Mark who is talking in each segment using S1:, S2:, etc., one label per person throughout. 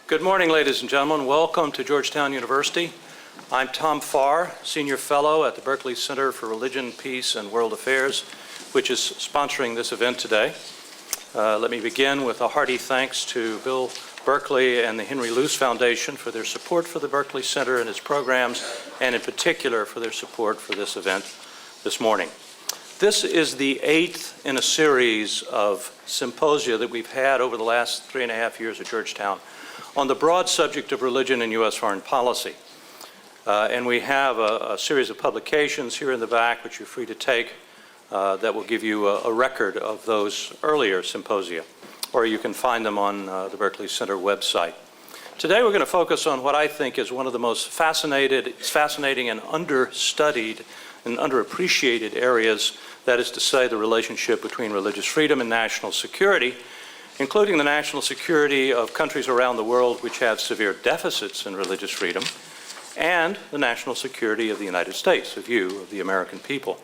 S1: Good morning, ladies and gentlemen. Welcome to Georgetown University. I'm Tom Farr, Senior Fellow at the Berkley Center for Religion, Peace, and World Affairs, which is sponsoring this event today. Let me begin with a hearty thanks to Bill Berkley and the Henry Luce Foundation for their support for the Berkley Center and its programs, and in particular for their support for this event this morning. This is the 8th in a series of symposia that we've had over the last 3.5 years at Georgetown on the broad subject of religion and U.S. foreign policy. And we have a series of publications here in the back, which you're free to take, that will give you a record of those earlier symposia, or you can find them on the Berkley Center website. Today we're going to focus on what I think is one of the most fascinating and understudied and underappreciated areas, that is to say the relationship between religious freedom and national security, including the national security of countries around the world which have severe deficits in religious freedom, and the national security of the United States, a view of the American people.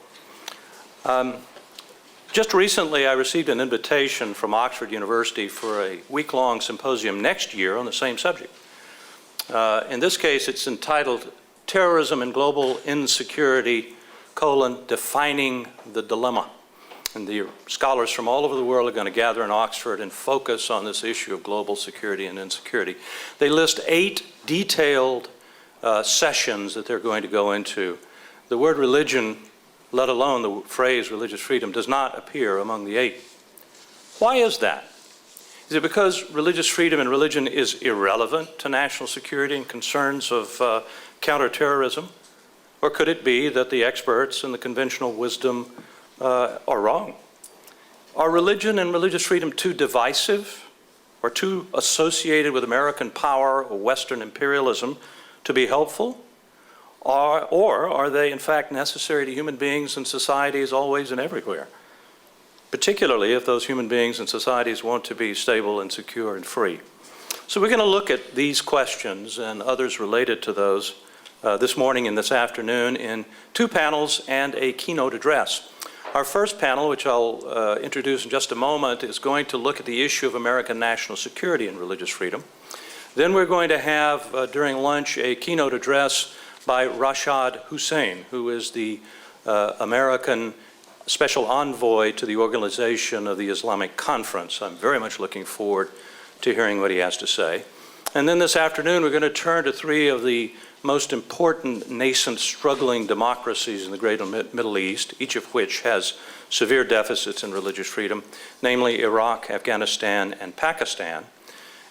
S1: Just recently I received an invitation from Oxford University for a week-long symposium next year on the same subject. In this case it's entitled Terrorism and Global Insecurity, Defining the Dilemma. And the scholars from all over the world are going to gather in Oxford and focus on this issue of global security and insecurity. They list 8 detailed sessions that they're going to go into. The word religion, let alone the phrase religious freedom, does not appear among the 8. Why is that? Is it because religious freedom and religion is irrelevant to national security and concerns of counterterrorism? Or could it be that the experts and the conventional wisdom are wrong? Are religion and religious freedom too divisive or too associated with American power or Western imperialism to be helpful? Or are they in fact necessary to human beings and societies always and everywhere? Particularly if those human beings and societies want to be stable and secure and free. So we're going to look at these questions and others related to those this morning and this afternoon in 2 panels and a keynote address. Our first panel, which I'll introduce in just a moment, is going to look at the issue of American national security and religious freedom. Then we're going to have, during lunch, a keynote address by Rashad Hussain, who is the American Special Envoy to the Organization of the Islamic Conference. I'm very much looking forward to hearing what he has to say. And then this afternoon, we're going to turn to 3 of the most important nascent struggling democracies in the greater Middle East, each of which has severe deficits in religious freedom, namely Iraq, Afghanistan, and Pakistan,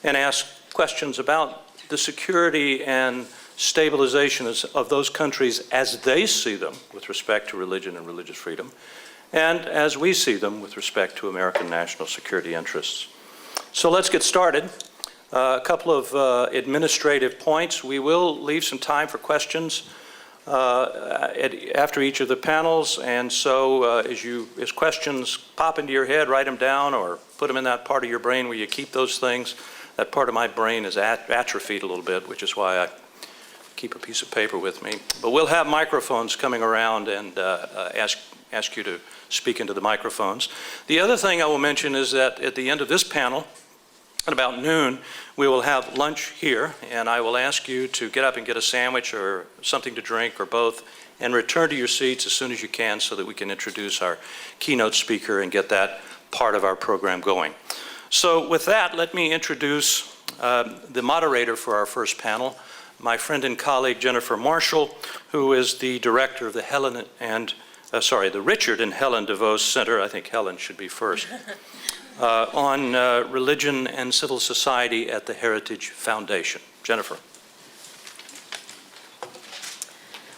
S1: and ask questions about the security and stabilization of those countries as they see them with respect to religion and religious freedom, and as we see them with respect to American national security interests. So let's get started. A couple of administrative points. We will leave some time for questions after each of the panels, and so as questions pop into your head, write them down or put them in that part of your brain where you keep those things. That part of my brain is atrophied a little bit, which is why I keep a piece of paper with me. But we'll have microphones coming around and ask you to speak into the microphones. The other thing I will mention is that at the end of this panel, at about noon, we will have lunch here, and I will ask you to get up and get a sandwich or something to drink or both, and return to your seats as soon as you can so that we can introduce our keynote speaker and get that part of our program going. So with that, let me introduce the moderator for our first panel, my friend and colleague Jennifer Marshall, who is the director of the the Richard and Helen DeVos Center. I think Helen should be first. On religion and civil society at the Heritage Foundation. Jennifer.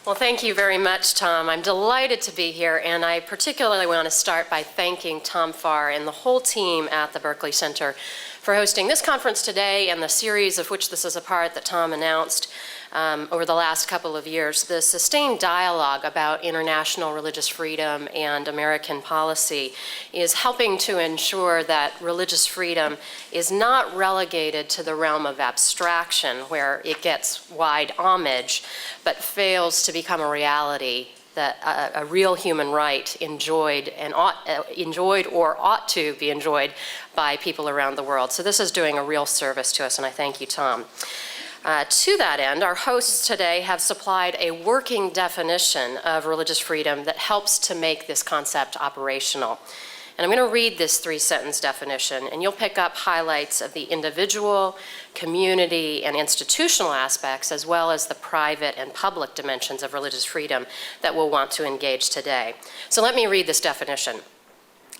S2: Well, thank you very much, Tom. I'm delighted to be here, and I particularly want to start by thanking Tom Farr and the whole team at the Berkley Center for hosting this conference today and the series of which this is a part that Tom announced over the last couple of years. The sustained dialogue about international religious freedom and American policy is helping to ensure that religious freedom is not relegated to the realm of abstraction where it gets wide homage, but fails to become a reality that a real human right enjoyed or ought to be enjoyed by people around the world. So this is doing a real service to us, and I thank you, Tom. To that end, our hosts today have supplied a working definition of religious freedom that helps to make this concept operational. And I'm going to read this 3-sentence definition, and you'll pick up highlights of the individual, community, and institutional aspects, as well as the private and public dimensions of religious freedom that we'll want to engage today. So let me read this definition.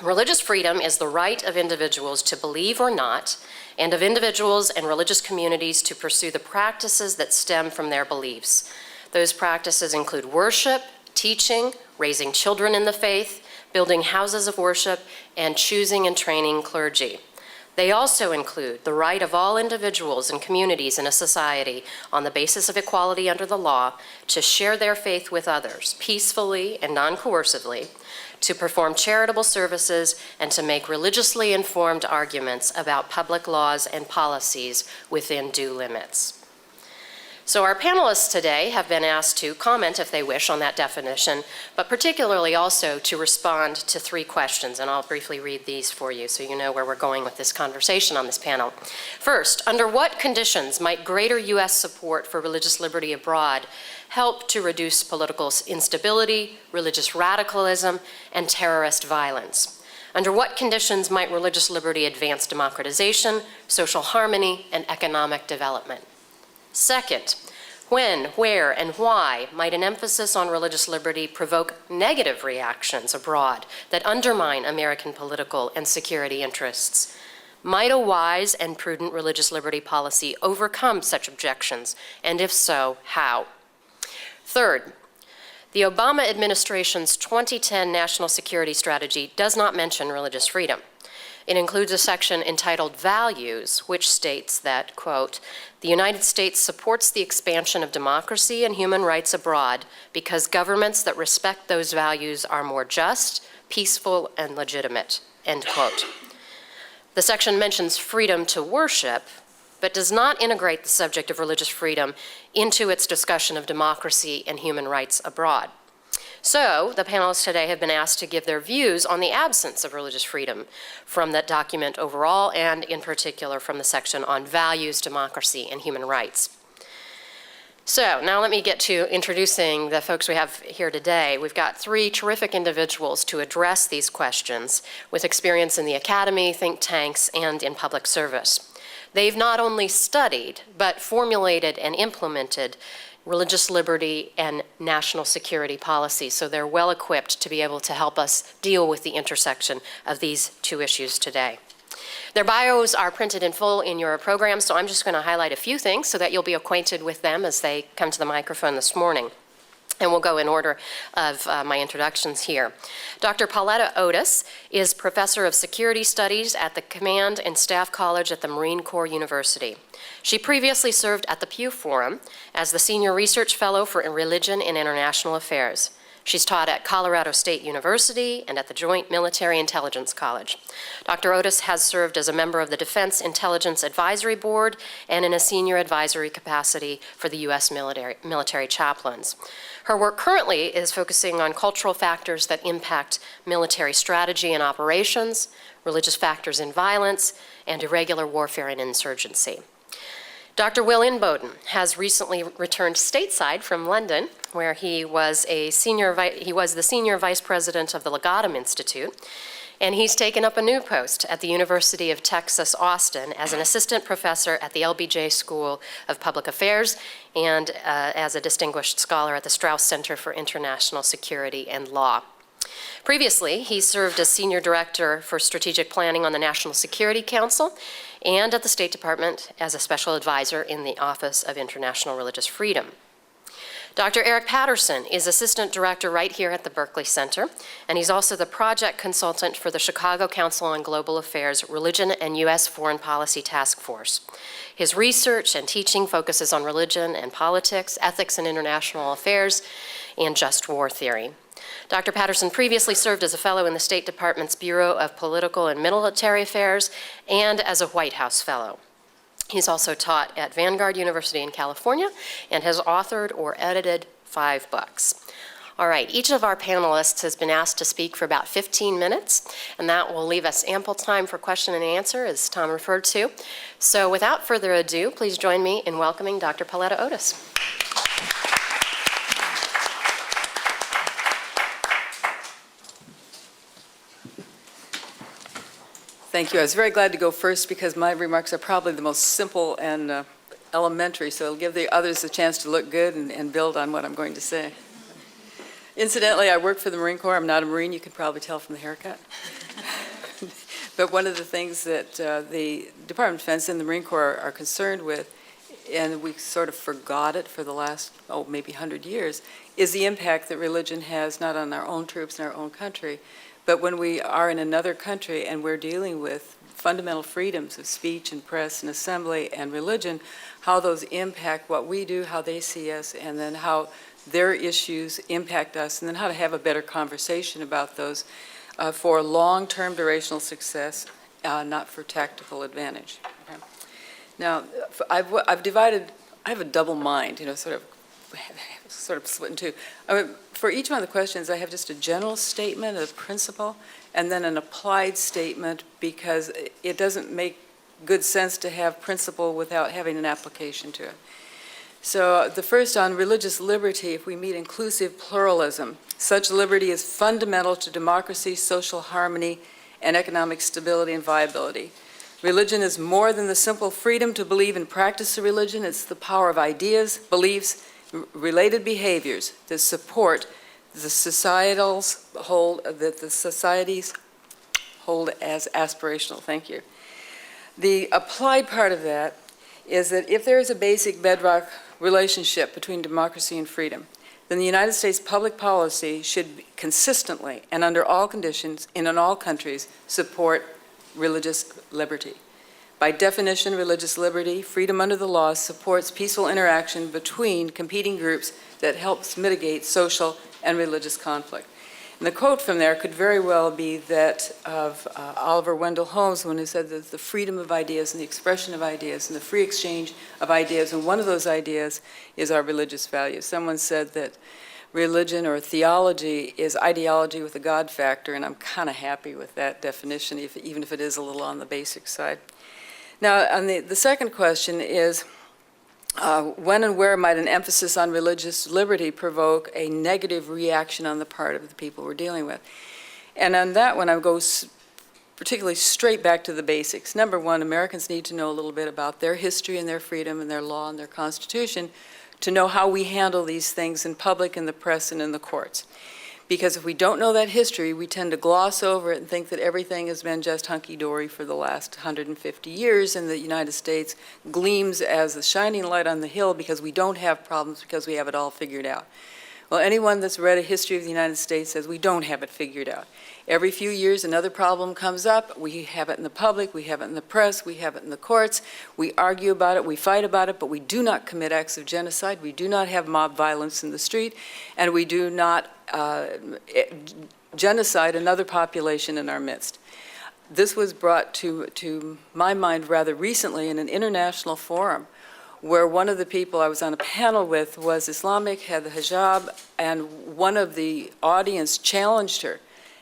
S2: Religious freedom is the right of individuals to believe or not, and of individuals and religious communities to pursue the practices that stem from their beliefs. Those practices include worship, teaching, raising children in the faith, building houses of worship, and choosing and training clergy. They also include the right of all individuals and communities in a society on the basis of equality under the law to share their faith with others peacefully and non-coercively, to perform charitable services, and to make religiously informed arguments about public laws and policies within due limits. So our panelists today have been asked to comment, if they wish, on that definition, but particularly also to respond to 3 questions, and I'll briefly read these for you so you know where we're going with this conversation on this panel. First, under what conditions might greater U.S. support for religious liberty abroad help to reduce political instability, religious radicalism, and terrorist violence? Under what conditions might religious liberty advance democratization, social harmony, and economic development? Second, when, where, and why might an emphasis on religious liberty provoke negative reactions abroad that undermine American political and security interests? Might a wise and prudent religious liberty policy overcome such objections, and if so, how? Third, the Obama administration's 2010 national security strategy does not mention religious freedom. It includes a section entitled Values, which states that, quote, the United States supports the expansion of democracy and human rights abroad because governments that respect those values are more just, peaceful, and legitimate, end quote. The section mentions freedom to worship, but does not integrate the subject of religious freedom into its discussion of democracy and human rights abroad. So, the panelists today have been asked to give their views on the absence of religious freedom from that document overall, and in particular from the section on values, democracy, and human rights. So, now let me get to introducing the folks we have here today. We've got 3 terrific individuals to address these questions with experience in the academy, think tanks, and in public service. They've not only studied, but formulated and implemented religious liberty and national security policy, so they're well equipped to be able to help us deal with the intersection of these 2 issues today. Their bios are printed in full in your program, so I'm just going to highlight a few things so that you'll be acquainted with them as they come to the microphone this morning. And we'll go in order of my introductions here. Dr. Pauletta Otis is Professor of Security Studies at the Command and Staff College at the Marine Corps University. She previously served at the Pew Forum as the Senior Research Fellow for Religion and International Affairs. She's taught at Colorado State University and at the Joint Military Intelligence College. Dr. Otis has served as a member of the Defense Intelligence Advisory Board and in a senior advisory capacity for the U.S. military chaplains. Her work currently is focusing on cultural factors that impact military strategy and operations, religious factors in violence, and irregular warfare and insurgency. Dr. Will Inboden has recently returned stateside from London, where he was the senior vice president of the Legatum Institute, and he's taken up a new post at the University of Texas, Austin, as an assistant professor at the LBJ School of Public Affairs and as a distinguished scholar at the Strauss Center for International Security and Law. Previously, he served as Senior Director for Strategic Planning on the National Security Council and at the State Department as a Special Advisor in the Office of International Religious Freedom. Dr. Eric Patterson is Assistant Director right here at the Berkley Center, and he's also the Project Consultant for the Chicago Council on Global Affairs Religion and U.S. Foreign Policy Task Force. His research and teaching focuses on religion and politics, ethics and international affairs, and just war theory. Dr. Patterson previously served as a fellow in the State Department's Bureau of Political and Military Affairs and as a White House fellow. He's also taught at Vanguard University in California and has authored or edited 5 books. All right, each of our panelists has been asked to speak for about 15 minutes, and that will leave us ample time for question and answer, as Tom referred to. So without further ado, please join me in welcoming Dr. Pauletta Otis.
S3: Thank you. I was very glad to go first because my remarks are probably the most simple and elementary, so it'll give the others a chance to look good and build on what I'm going to say. Incidentally, I work for the Marine Corps. I'm not a Marine. You can probably tell from the haircut. But one of the things that the Department of Defense and the Marine Corps are concerned with, and we sort of forgot it for the last, maybe 100 years, is the impact that religion has not on our own troops in our own country, but when we are in another country and we're dealing with fundamental freedoms of speech and press and assembly and religion, how those impact what we do, how they see us, and then how their issues impact us, and then how to have a better conversation about those for long-term durational success, not for tactical advantage. Okay. Now, I've divided, I have a double mind, sort of split in two. For each one of the questions, I have just a general statement, a principle, and then an applied statement, because it doesn't make good sense to have principle without having an application to it. So the first on religious liberty, if we meet inclusive pluralism, such liberty is fundamental to democracy, social harmony, and economic stability and viability. Religion is more than the simple freedom to believe and practice a religion. It's the power of ideas, beliefs, related behaviors that support the societies hold as aspirational. Thank you. The applied part of that is that if there is a basic bedrock relationship between democracy and freedom, then the United States public policy should consistently and under all conditions and in all countries support religious liberty. By definition, religious liberty, freedom under the law, supports peaceful interaction between competing groups that helps mitigate social and religious conflict. And the quote from there could very well be that of Oliver Wendell Holmes, when he said that the freedom of ideas and the expression of ideas and the free exchange of ideas, and one of those ideas is our religious values. Someone said that religion or theology is ideology with a God factor, and I'm kind of happy with that definition, even if it is a little on the basic side. Now, on the second question is, when and where might an emphasis on religious liberty provoke a negative reaction on the part of the people we're dealing with? And on that one, I go particularly straight back to the basics. Number one, Americans need to know a little bit about their history and their freedom and their law and their Constitution to know how we handle these things in public, in the press, and in the courts. Because if we don't know that history, we tend to gloss over it and think that everything has been just hunky-dory for the last 150 years, and the United States gleams as a shining light on the hill because we don't have problems, because we have it all figured out. Well, anyone that's read a history of the United States says we don't have it figured out. Every few years, another problem comes up. We have it in the public, we have it in the press, we have it in the courts. We argue about it, we fight about it, but we do not commit acts of genocide. We do not have mob violence in the street, and we do not genocide another population in our midst. This was brought to my mind rather recently in an international forum, where one of the people I was on a panel with was Islamic, had the hijab, and one of the audience challenged her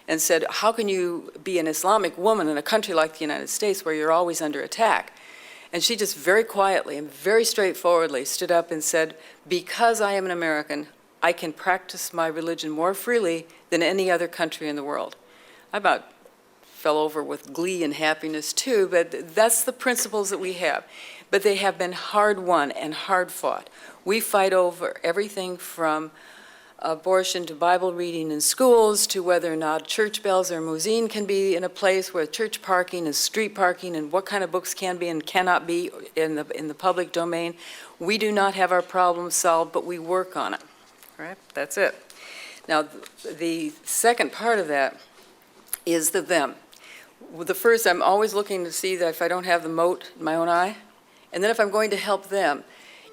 S3: and said, how can you be an Islamic woman in a country like the United States where you're always under attack? And she just very quietly and very straightforwardly stood up and said, because I am an American, I can practice my religion more freely than any other country in the world. I about fell over with glee and happiness too, but that's the principles that we have. But they have been hard won and hard fought. We fight over everything from abortion to Bible reading in schools to whether or not church bells or muezzin can be in a place where church parking is street parking, and what kind of books can be and cannot be in the public domain. We do not have our problems solved, but we work on it. All right, that's it. Now, the second part of that is the them. The first, I'm always looking to see that if I don't have the mote in my own eye, and then if I'm going to help them,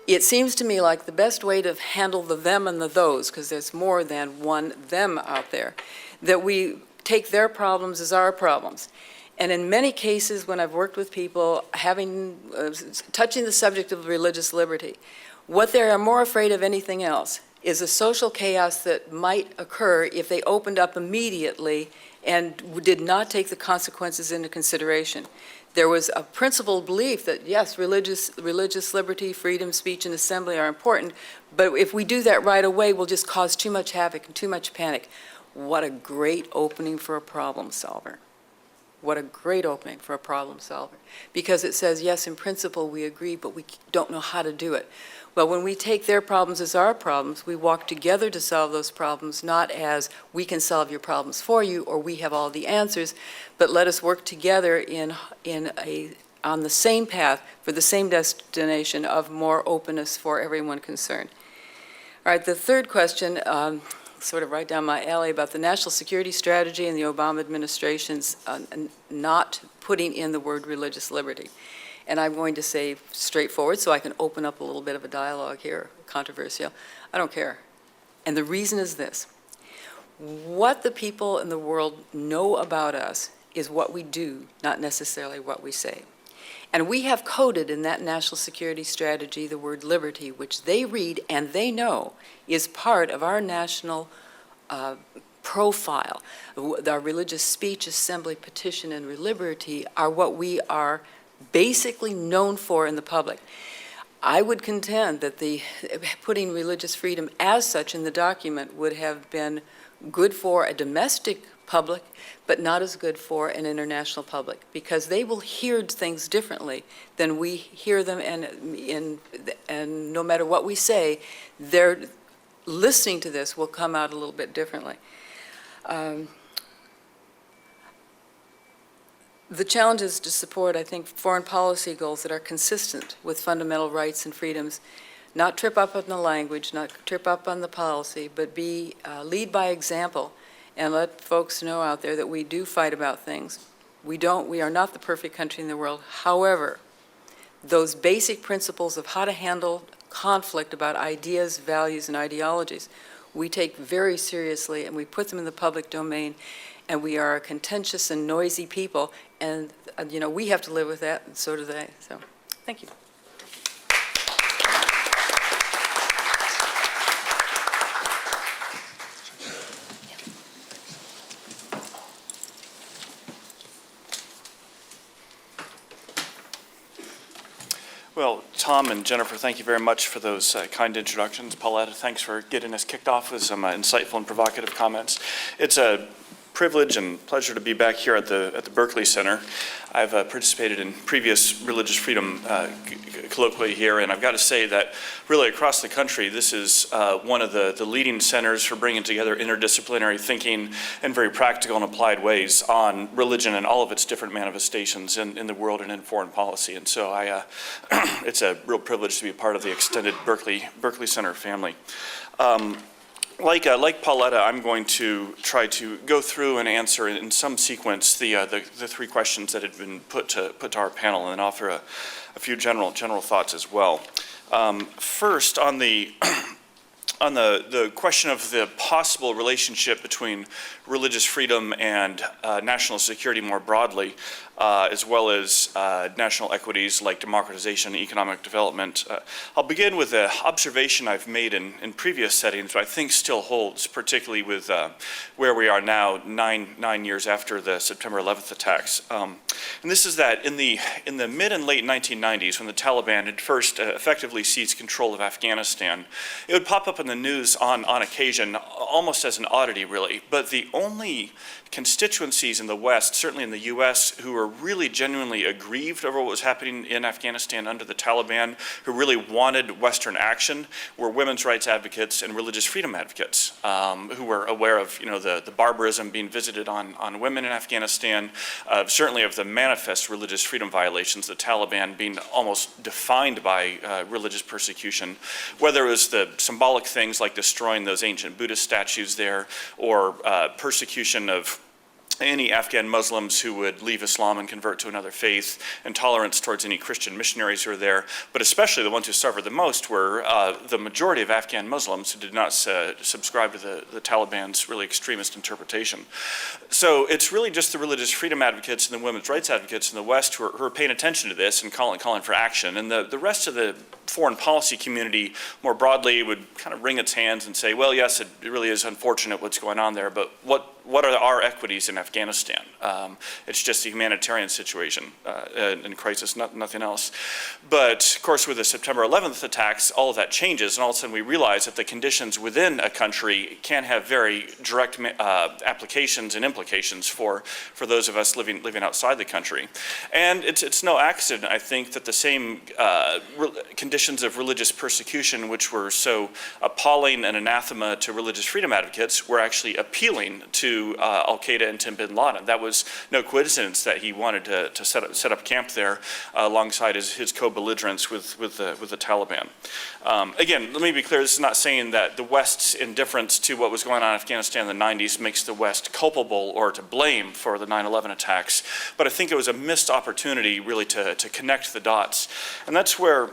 S3: it seems to me like the best way to handle the them and the those, because there's more than one them out there, that we take their problems as our problems. And in many cases, when I've worked with people touching the subject of religious liberty, what they are more afraid of anything else is a social chaos that might occur if they opened up immediately and did not take the consequences into consideration. There was a principled belief that, yes, religious liberty, freedom, speech, and assembly are important, but if we do that right away, we'll just cause too much havoc and too much panic. What a great opening for a problem solver. What a great opening for a problem solver. Because it says, yes, in principle we agree, but we don't know how to do it. Well, when we take their problems as our problems, we walk together to solve those problems, not as we can solve your problems for you or we have all the answers, but let us work together on the same path for the same destination of more openness for everyone concerned. All right, the third question, sort of right down my alley, about the national security strategy and the Obama administration's not putting in the word religious liberty. And I'm going to say straightforward, so I can open up a little bit of a dialogue here, controversial. I don't care. And the reason is this. What the people in the world know about us is what we do, not necessarily what we say. And we have coded in that national security strategy the word liberty, which they read and they know is part of our national profile. Our religious speech, assembly, petition, and liberty are what we are basically known for in the public. I would contend that putting religious freedom as such in the document would have been good for a domestic public, but not as good for an international public, because they will hear things differently than we hear them, and no matter what we say, their listening to this will come out a little bit differently. The challenge is to support, I think, foreign policy goals that are consistent with fundamental rights and freedoms, not trip up on the language, not trip up on the policy, but lead by example and let folks know out there that we do fight about things. We are not the perfect country in the world. However, those basic principles of how to handle conflict about ideas, values, and ideologies, we take very seriously, and we put them in the public domain. And we are a contentious and noisy people, and we have to live with that, and so do they. So, thank you.
S4: Well, Tom and Jennifer, thank you very much for those kind introductions. Pauletta, thanks for getting us kicked off with some insightful and provocative comments. It's a privilege and pleasure to be back here at the Berkley Center. I've participated in previous religious freedom colloquia here, and I've got to say that really across the country, this is one of the leading centers for bringing together interdisciplinary thinking in very practical and applied ways on religion and all of its different manifestations in the world and in foreign policy. And so it's a real privilege to be a part of the extended Berkley Center family. Like Pauletta, I'm going to try to go through and answer in some sequence the three questions that had been put to our panel, and then offer a few general thoughts as well. First, on the question of the possible relationship between religious freedom and national security more broadly, as well as national equities like democratization and economic development. I'll begin with an observation I've made in previous settings, but I think still holds, particularly with where we are now, nine years after the September 11th attacks. And this is that in the mid and late 1990s, when the Taliban had first effectively seized control of Afghanistan, it would pop up in the news on occasion, almost as an oddity, really. But the only constituencies in the West, certainly in the U.S., who were really genuinely aggrieved over what was happening in Afghanistan under the Taliban, who really wanted Western action, were women's rights advocates and religious freedom advocates, who were aware of the barbarism being visited on women in Afghanistan, certainly of the manifest religious freedom violations, the Taliban being almost defined by religious persecution, whether it was the symbolic things like destroying those ancient Buddhist statues there, or persecution of any Afghan Muslims who would leave Islam and convert to another faith, intolerance towards any Christian missionaries who were there, but especially the ones who suffered the most were the majority of Afghan Muslims who did not subscribe to the Taliban's really extremist interpretation. So it's really just the religious freedom advocates and the women's rights advocates in the West who are paying attention to this and calling for action. And the rest of the foreign policy community more broadly would kind of wring its hands and say, well, yes, it really is unfortunate what's going on there, but what are our equities in Afghanistan? It's just a humanitarian situation and crisis, nothing else. But of course, with the September 11th attacks, all of that changes, and all of a sudden we realize that the conditions within a country can have very direct applications and implications for those of us living outside the country. And it's no accident, I think, that the same conditions of religious persecution, which were so appalling and anathema to religious freedom advocates, were actually appealing to al-Qaeda and to bin Laden. That was no coincidence that he wanted to set up camp there alongside his co-belligerents with the Taliban. Again, let me be clear, this is not saying that the West's indifference to what was going on in Afghanistan in the 90s makes the West culpable or to blame for the 9/11 attacks, but I think it was a missed opportunity really to connect the dots. And that's where,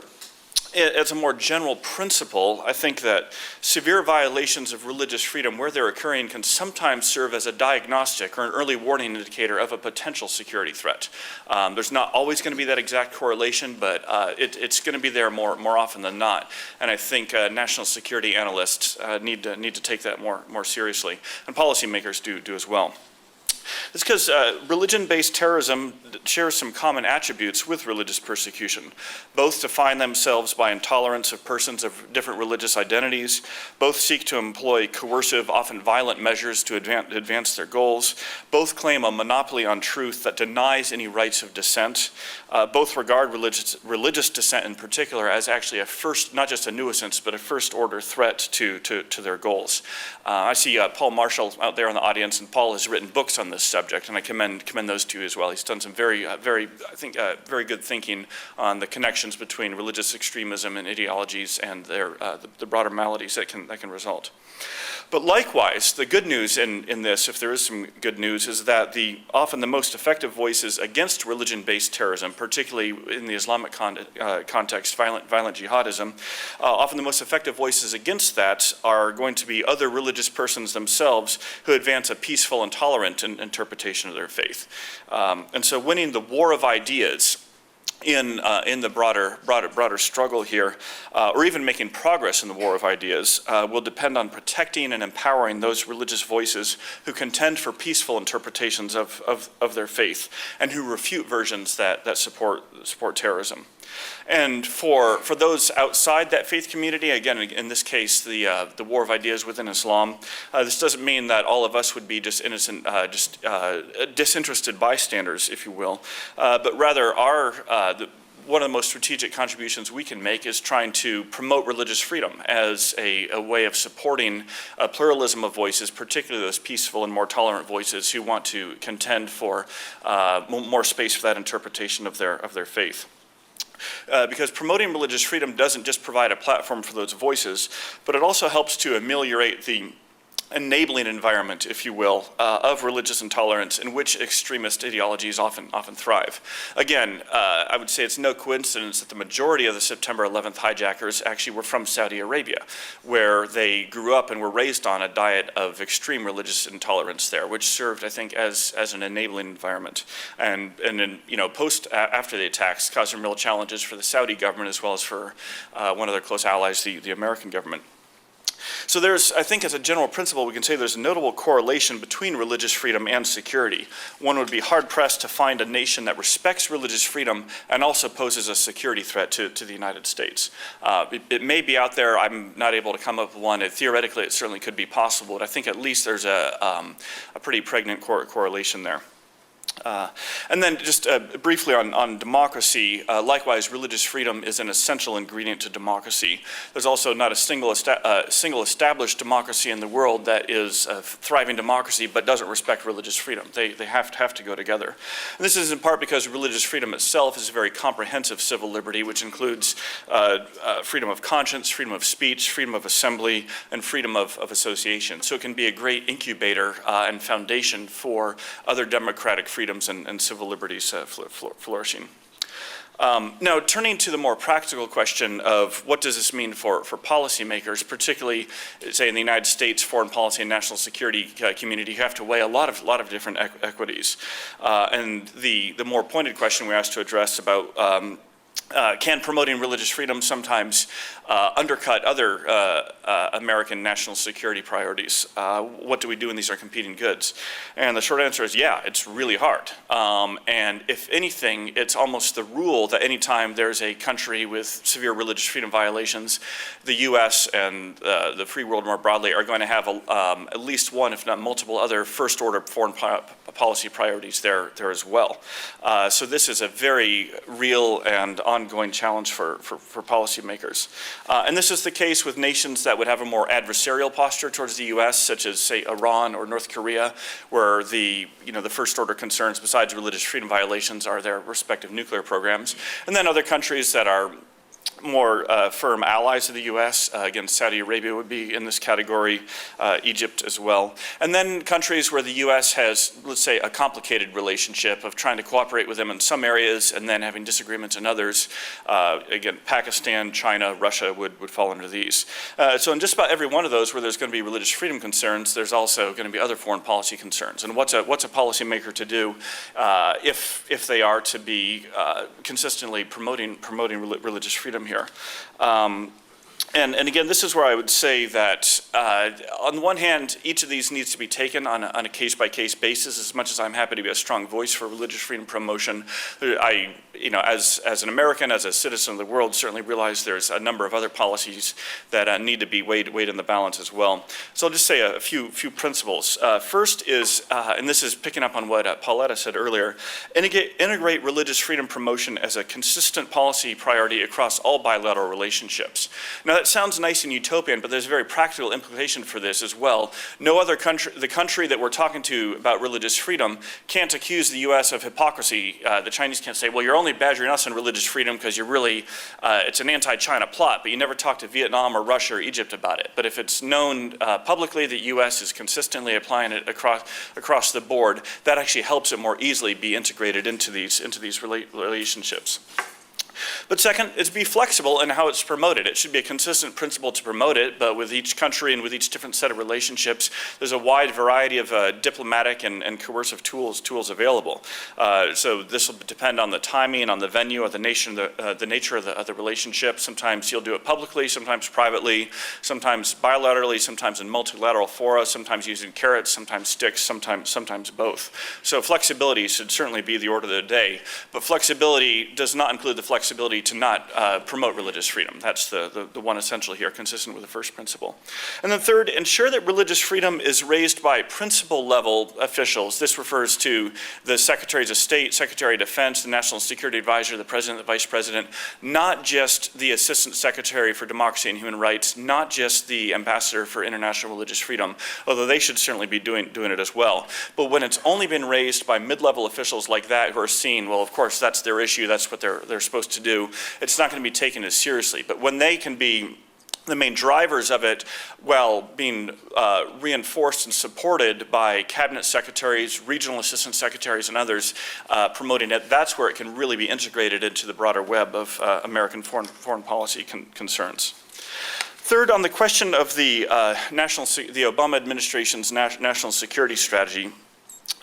S4: as a more general principle, I think that severe violations of religious freedom where they're occurring can sometimes serve as a diagnostic or an early warning indicator of a potential security threat. There's not always going to be that exact correlation, but it's going to be there more often than not. And I think national security analysts need to take that more seriously, and policymakers do as well. It's because religion-based terrorism shares some common attributes with religious persecution. Both define themselves by intolerance of persons of different religious identities. Both seek to employ coercive, often violent measures to advance their goals. Both claim a monopoly on truth that denies any rights of dissent. Both regard religious dissent in particular as actually not just a nuisance, but a first-order threat to their goals. I see Paul Marshall out there in the audience, and Paul has written books on this subject, and I commend those two as well. He's done some very good thinking on the connections between religious extremism and ideologies and the broader maladies that can result. But likewise, the good news in this, if there is some good news, is that often the most effective voices against religion-based terrorism, particularly in the Islamic context, violent jihadism, often the most effective voices against that are going to be other religious persons themselves who advance a peaceful and tolerant interpretation of their faith. And so winning the war of ideas in the broader struggle here, or even making progress in the war of ideas, will depend on protecting and empowering those religious voices who contend for peaceful interpretations of their faith and who refute versions that support terrorism. And for those outside that faith community, again, in this case, the war of ideas within Islam, this doesn't mean that all of us would be just innocent, disinterested bystanders, if you will, but rather one of the most strategic contributions we can make is trying to promote religious freedom as a way of supporting a pluralism of voices, particularly those peaceful and more tolerant voices who want to contend for more space for that interpretation of their faith. Because promoting religious freedom doesn't just provide a platform for those voices, but it also helps to ameliorate the enabling environment, if you will, of religious intolerance in which extremist ideologies often thrive. Again, I would say it's no coincidence that the majority of the September 11th hijackers actually were from Saudi Arabia, where they grew up and were raised on a diet of extreme religious intolerance there, which served, I think, as an enabling environment. And then, after the attacks, caused some real challenges for the Saudi government as well as for one of their close allies, the American government. So I think as a general principle, we can say there's a notable correlation between religious freedom and security. One would be hard-pressed to find a nation that respects religious freedom and also poses a security threat to the United States. It may be out there. I'm not able to come up with one. Theoretically, it certainly could be possible, but I think at least there's a pretty pregnant correlation there. And then just briefly on democracy, likewise, religious freedom is an essential ingredient to democracy. There's also not a single established democracy in the world that is a thriving democracy but doesn't respect religious freedom. They have to go together. And this is in part because religious freedom itself is a very comprehensive civil liberty, which includes freedom of conscience, freedom of speech, freedom of assembly, and freedom of association. So it can be a great incubator and foundation for other democratic freedoms and civil liberties flourishing. Now, turning to the more practical question of what does this mean for policymakers, particularly, say, in the United States foreign policy and national security community, you have to weigh a lot of different equities. And the more pointed question we're asked to address about can promoting religious freedom sometimes undercut other American national security priorities? What do we do when these are competing goods? And the short answer is, yeah, it's really hard. And if anything, it's almost the rule that anytime there's a country with severe religious freedom violations, the U.S. and the free world more broadly are going to have at least one, if not multiple, other first-order foreign policy priorities there as well. So this is a very real and ongoing challenge for policymakers. And this is the case with nations that would have a more adversarial posture towards the U.S., such as, say, Iran or North Korea, where the first order concerns besides religious freedom violations are their respective nuclear programs. And then other countries that are more firm allies of the U.S. Again, Saudi Arabia would be in this category, Egypt as well. And then countries where the U.S. has, let's say, a complicated relationship of trying to cooperate with them in some areas and then having disagreements in others. Again, Pakistan, China, Russia would fall under these. So in just about every one of those where there's going to be religious freedom concerns, there's also going to be other foreign policy concerns. And what's a policymaker to do if they are to be consistently promoting religious freedom here? And again, this is where I would say that on the one hand, each of these needs to be taken on a case-by-case basis. As much as I'm happy to be a strong voice for religious freedom promotion, I, as an American, as a citizen of the world, certainly realize there's a number of other policies that need to be weighed in the balance as well. So I'll just say a few principles. First is, and this is picking up on what Pauletta said earlier, integrate religious freedom promotion as a consistent policy priority across all bilateral relationships. Now, that sounds nice and utopian, but there's a very practical implication for this as well. No other country, the country that we're talking to about religious freedom, can't accuse the U.S. of hypocrisy. The Chinese can't say, well, you're only badgering us on religious freedom because you're really, it's an anti-China plot, but you never talk to Vietnam or Russia or Egypt about it. But if it's known publicly that U.S. is consistently applying it across the board, that actually helps it more easily be integrated into these relationships. But second, is be flexible in how it's promoted. It should be a consistent principle to promote it, but with each country and with each different set of relationships, there's a wide variety of diplomatic and coercive tools available. So this will depend on the timing, on the venue, on the nature of the relationship. Sometimes you'll do it publicly, sometimes privately, sometimes bilaterally, sometimes in multilateral fora, sometimes using carrots, sometimes sticks, sometimes both. So flexibility should certainly be the order of the day, but flexibility does not include the flexibility to not promote religious freedom. That's the one essential here, consistent with the first principle. And then third, ensure that religious freedom is raised by principal level officials. This refers to the Secretaries of State, Secretary of Defense, the National Security Advisor, the President, the Vice President, not just the Assistant Secretary for Democracy and Human Rights, not just the Ambassador for International Religious Freedom, although they should certainly be doing it as well. But when it's only been raised by mid-level officials like that who are seen, well, of course, that's their issue, that's what they're supposed to do, it's not going to be taken as seriously. But when they can be the main drivers of it, while being reinforced and supported by cabinet secretaries, regional assistant secretaries, and others promoting it, that's where it can really be integrated into the broader web of American foreign policy concerns. Third, on the question of the Obama administration's national security strategy,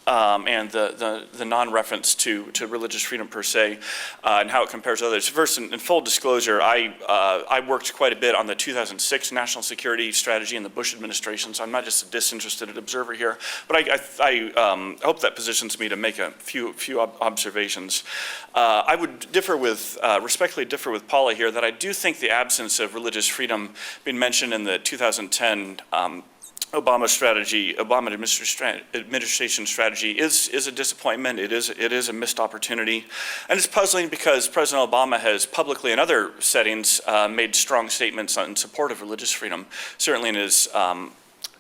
S4: and the non-reference to religious freedom per se, and how it compares to others. First, in full disclosure, I worked quite a bit on the 2006 national security strategy in the Bush administration, so I'm not just a disinterested observer here, but I hope that positions me to make a few observations. I would respectfully differ with Paula here, that I do think the absence of religious freedom being mentioned in the 2010 Obama administration strategy is a disappointment. It is a missed opportunity, and it's puzzling because President Obama has publicly, in other settings, made strong statements in support of religious freedom. Certainly in his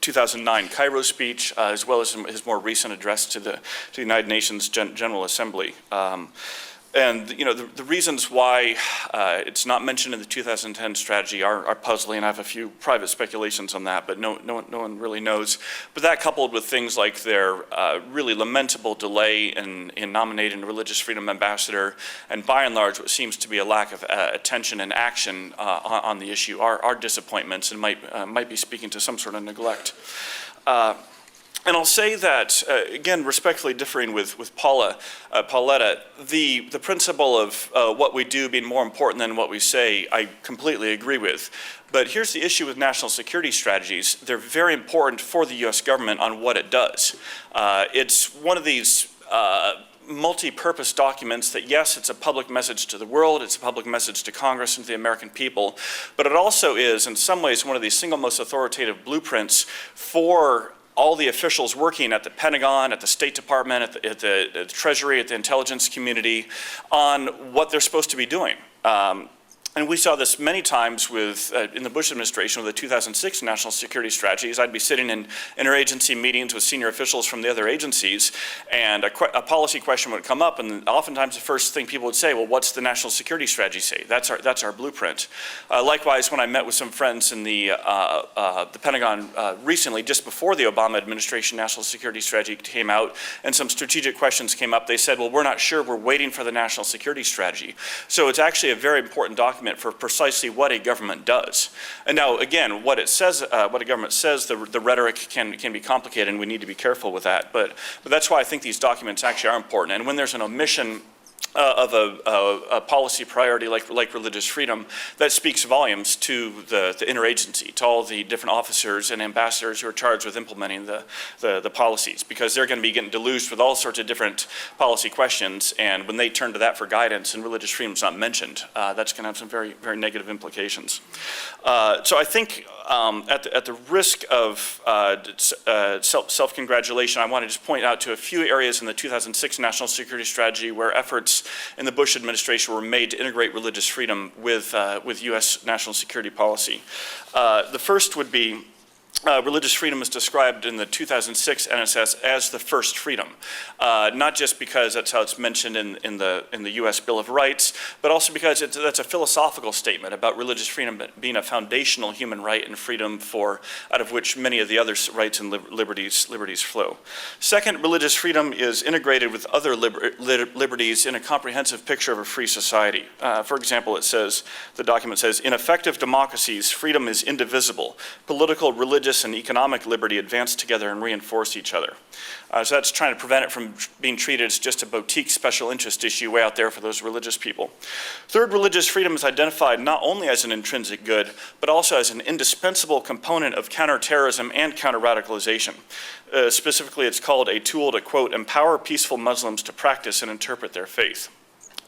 S4: 2009 Cairo speech, as well as his more recent address to the United Nations General Assembly. And the reasons why it's not mentioned in the 2010 strategy are puzzling. I have a few private speculations on that, but no one really knows. But that, coupled with things like their really lamentable delay in nominating a religious freedom ambassador, and by and large what seems to be a lack of attention and action on the issue, are disappointments and might be speaking to some sort of neglect. And I'll say that, again, respectfully differing with Pauletta, the principle of what we do being more important than what we say, I completely agree with. But here's the issue with national security strategies. They're very important for the U.S. government on what it does. It's one of these multi-purpose documents that, yes, it's a public message to the world, it's a public message to Congress and to the American people, but it also is, in some ways, one of the single most authoritative blueprints for all the officials working at the Pentagon, at the State Department, at the Treasury, at the intelligence community, on what they're supposed to be doing. And we saw this many times in the Bush administration with the 2006 national security strategies. I'd be sitting in interagency meetings with senior officials from the other agencies, and a policy question would come up, and oftentimes the first thing people would say, well, what's the national security strategy say? That's our blueprint. Likewise, when I met with some friends in the Pentagon recently, just before the Obama administration national security strategy came out, and some strategic questions came up, they said, well, we're not sure, we're waiting for the national security strategy. So it's actually a very important document for precisely what a government does. And now, again, what it says, what a government says, the rhetoric can be complicated, and we need to be careful with that. But that's why I think these documents actually are important. And when there's an omission of a policy priority like religious freedom, that speaks volumes to the interagency, to all the different officers and ambassadors who are charged with implementing the policies, because they're going to be getting deluged with all sorts of different policy questions, and when they turn to that for guidance and religious freedom is not mentioned, that's going to have some very, very negative implications. So I think at the risk of self-congratulation, I want to just point out to a few areas in the 2006 National Security Strategy where efforts in the Bush administration were made to integrate religious freedom with U.S. national security policy. The first would be religious freedom is described in the 2006 NSS as the first freedom, not just because that's how it's mentioned in the U.S. Bill of Rights, but also because that's a philosophical statement about religious freedom being a foundational human right and freedom out of which many of the other rights and liberties flow. Second, religious freedom is integrated with other liberties in a comprehensive picture of a free society. For example, the document says, in effective democracies, freedom is indivisible. Political, religious, and economic liberty advance together and reinforce each other. So that's trying to prevent it from being treated as just a boutique special interest issue way out there for those religious people. Third, religious freedom is identified not only as an intrinsic good, but also as an indispensable component of counterterrorism and counter-radicalization. Specifically, it's called a tool to, quote, empower peaceful Muslims to practice and interpret their faith.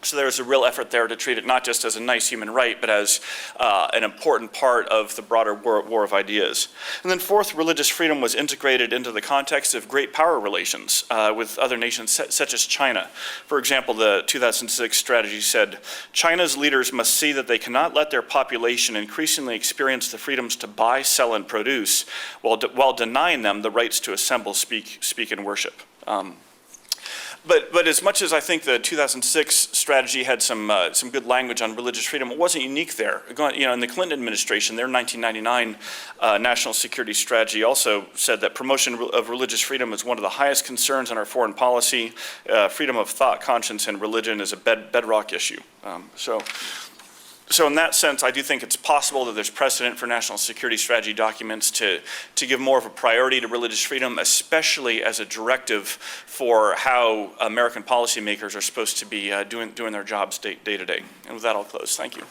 S4: So there's a real effort there to treat it not just as a nice human right, but as an important part of the broader war of ideas. And then fourth, religious freedom was integrated into the context of great power relations with other nations such as China. For example, the 2006 strategy said, China's leaders must see that they cannot let their population increasingly experience the freedoms to buy, sell, and produce while denying them the rights to assemble, speak, and worship. But as much as I think the 2006 strategy had some good language on religious freedom, it wasn't unique there. In the Clinton administration, their 1999 national security strategy also said that promotion of religious freedom is one of the highest concerns in our foreign policy. Freedom of thought, conscience, and religion is a bedrock issue. So in that sense, I do think it's possible that there's precedent for national security strategy documents to give more of a priority to religious freedom, especially as a directive for how American policymakers are supposed to be doing their jobs day to day. And with that, I'll close. Thank you.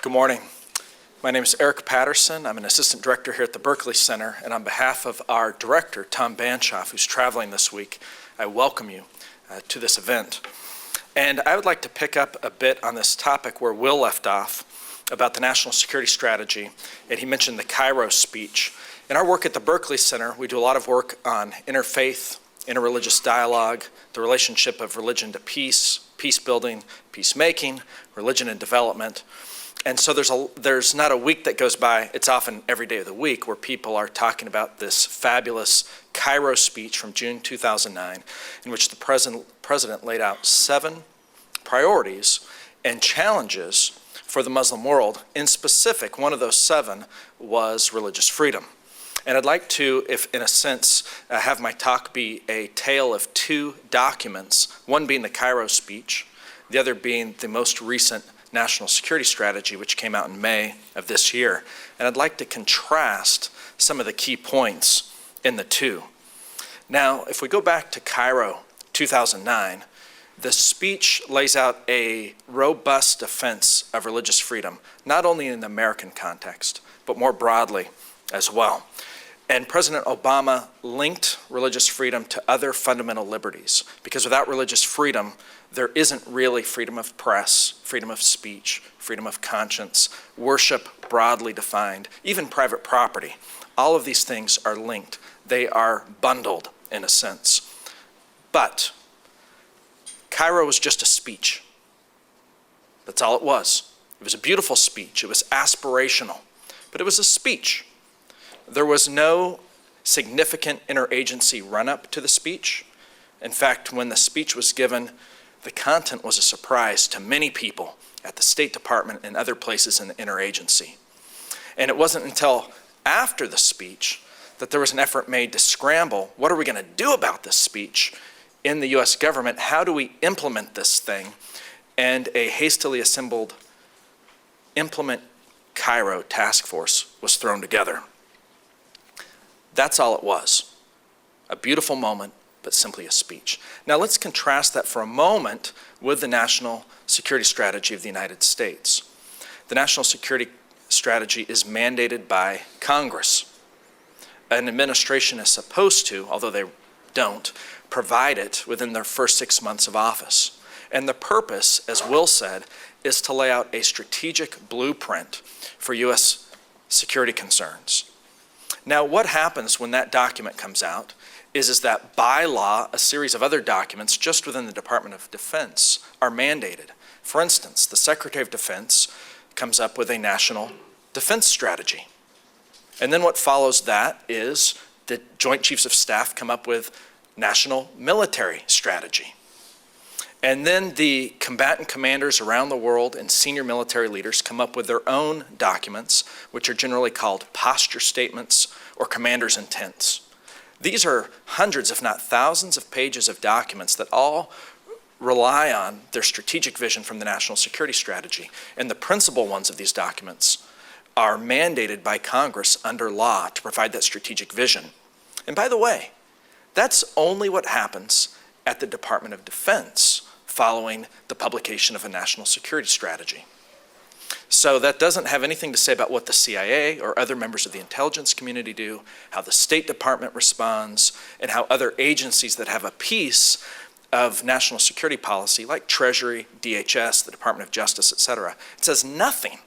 S5: Good morning. My name is Eric Patterson. I'm an assistant director here at the Berkley Center, and on behalf of our director, Tom Banshoff, who's traveling this week, I welcome you to this event. And I would like to pick up a bit on this topic where Will left off about the national security strategy, and he mentioned the Cairo speech. In our work at the Berkley Center, we do a lot of work on interfaith, interreligious dialogue, the relationship of religion to peace, peace building, peacemaking, religion and development. And so there's not a week that goes by, it's often every day of the week, where people are talking about this fabulous Cairo speech from June 2009, in which the president laid out 7 priorities and challenges for the Muslim world. In specific, one of those 7 was religious freedom. And I'd like to, if in a sense, have my talk be a tale of 2 documents, one being the Cairo speech, the other being the most recent national security strategy, which came out in May of this year. And I'd like to contrast some of the key points in the 2. Now, if we go back to Cairo 2009, the speech lays out a robust defense of religious freedom, not only in the American context, but more broadly as well. And President Obama linked religious freedom to other fundamental liberties, because without religious freedom, there isn't really freedom of press, freedom of speech, freedom of conscience, worship broadly defined, even private property. All of these things are linked. They are bundled in a sense. But Cairo was just a speech. That's all it was. It was a beautiful speech. It was aspirational, but it was a speech. There was no significant interagency run-up to the speech. In fact, when the speech was given, the content was a surprise to many people at the State Department and other places in the interagency. And it wasn't until after the speech that there was an effort made to scramble, what are we going to do about this speech in the US government? How do we implement this thing? And a hastily assembled Implement Cairo task force was thrown together. That's all it was. A beautiful moment, but simply a speech. Now let's contrast that for a moment with the national security strategy of the United States. The national security strategy is mandated by Congress. An administration is supposed to, although they don't, provide it within their first 6 months of office. And the purpose, as Will said, is to lay out a strategic blueprint for US security concerns. Now, what happens when that document comes out is that by law, a series of other documents just within the Department of Defense are mandated. For instance, the Secretary of Defense comes up with a national defense strategy. And then what follows that is the Joint Chiefs of Staff come up with national military strategy. And then the combatant commanders around the world and senior military leaders come up with their own documents, which are generally called posture statements or commander's intents. These are hundreds, if not thousands, of pages of documents that all rely on their strategic vision from the national security strategy. And the principal ones of these documents are mandated by Congress under law to provide that strategic vision. And by the way, that's only what happens at the Department of Defense following the publication of a national security strategy. So that doesn't have anything to say about what the CIA or other members of the intelligence community do, how the State Department responds, and how other agencies that have a piece of national security policy, like Treasury, DHS, the Department of Justice, et cetera, it says nothing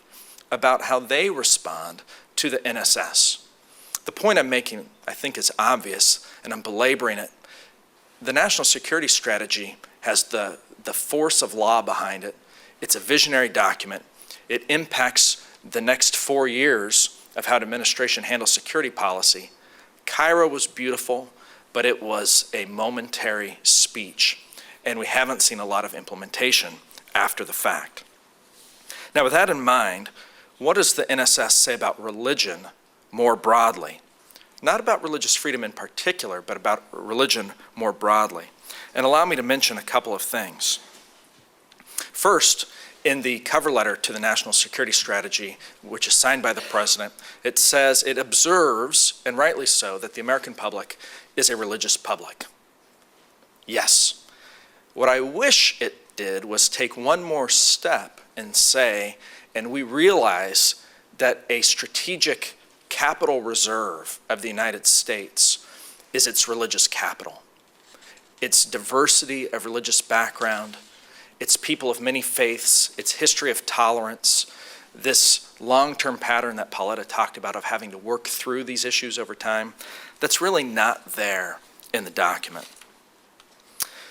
S5: about how they respond to the NSS. The point I'm making, I think, is obvious, and I'm belaboring it. The national security strategy has the force of law behind it. It's a visionary document. It impacts the next 4 years of how the administration handles security policy. Cairo was beautiful, but it was a momentary speech, and we haven't seen a lot of implementation after the fact. Now, with that in mind, what does the NSS say about religion more broadly? Not about religious freedom in particular, but about religion more broadly. And allow me to mention a couple of things. First, in the cover letter to the National Security Strategy, which is signed by the President, it says it observes, and rightly so, that the American public is a religious public. Yes. What I wish it did was take one more step and say, and we realize that a strategic capital reserve of the United States is its religious capital. Its diversity of religious background, its people of many faiths, its history of tolerance, this long-term pattern that Pauletta talked about of having to work through these issues over time, that's really not there in the document.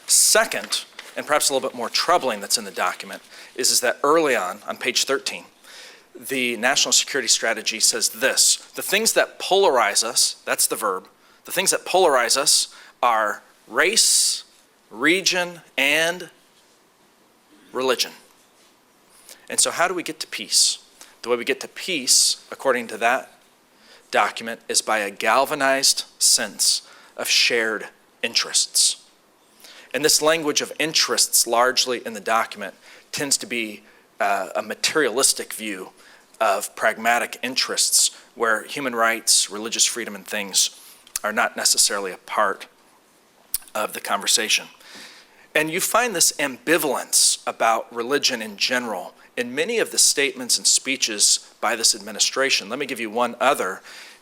S5: Second, and perhaps a little bit more troubling that's in the document, is that early on page 13, the national security strategy says this: the things that polarize us, that's the verb, the things that polarize us are race, region, and religion. And so how do we get to peace? The way we get to peace, according to that document, is by a galvanized sense of shared interests. And this language of interests, largely in the document, tends to be a materialistic view of pragmatic interests where human rights, religious freedom, and things are not necessarily a part of the conversation. And you find this ambivalence about religion in general in many of the statements and speeches by this administration. Let me give you one other.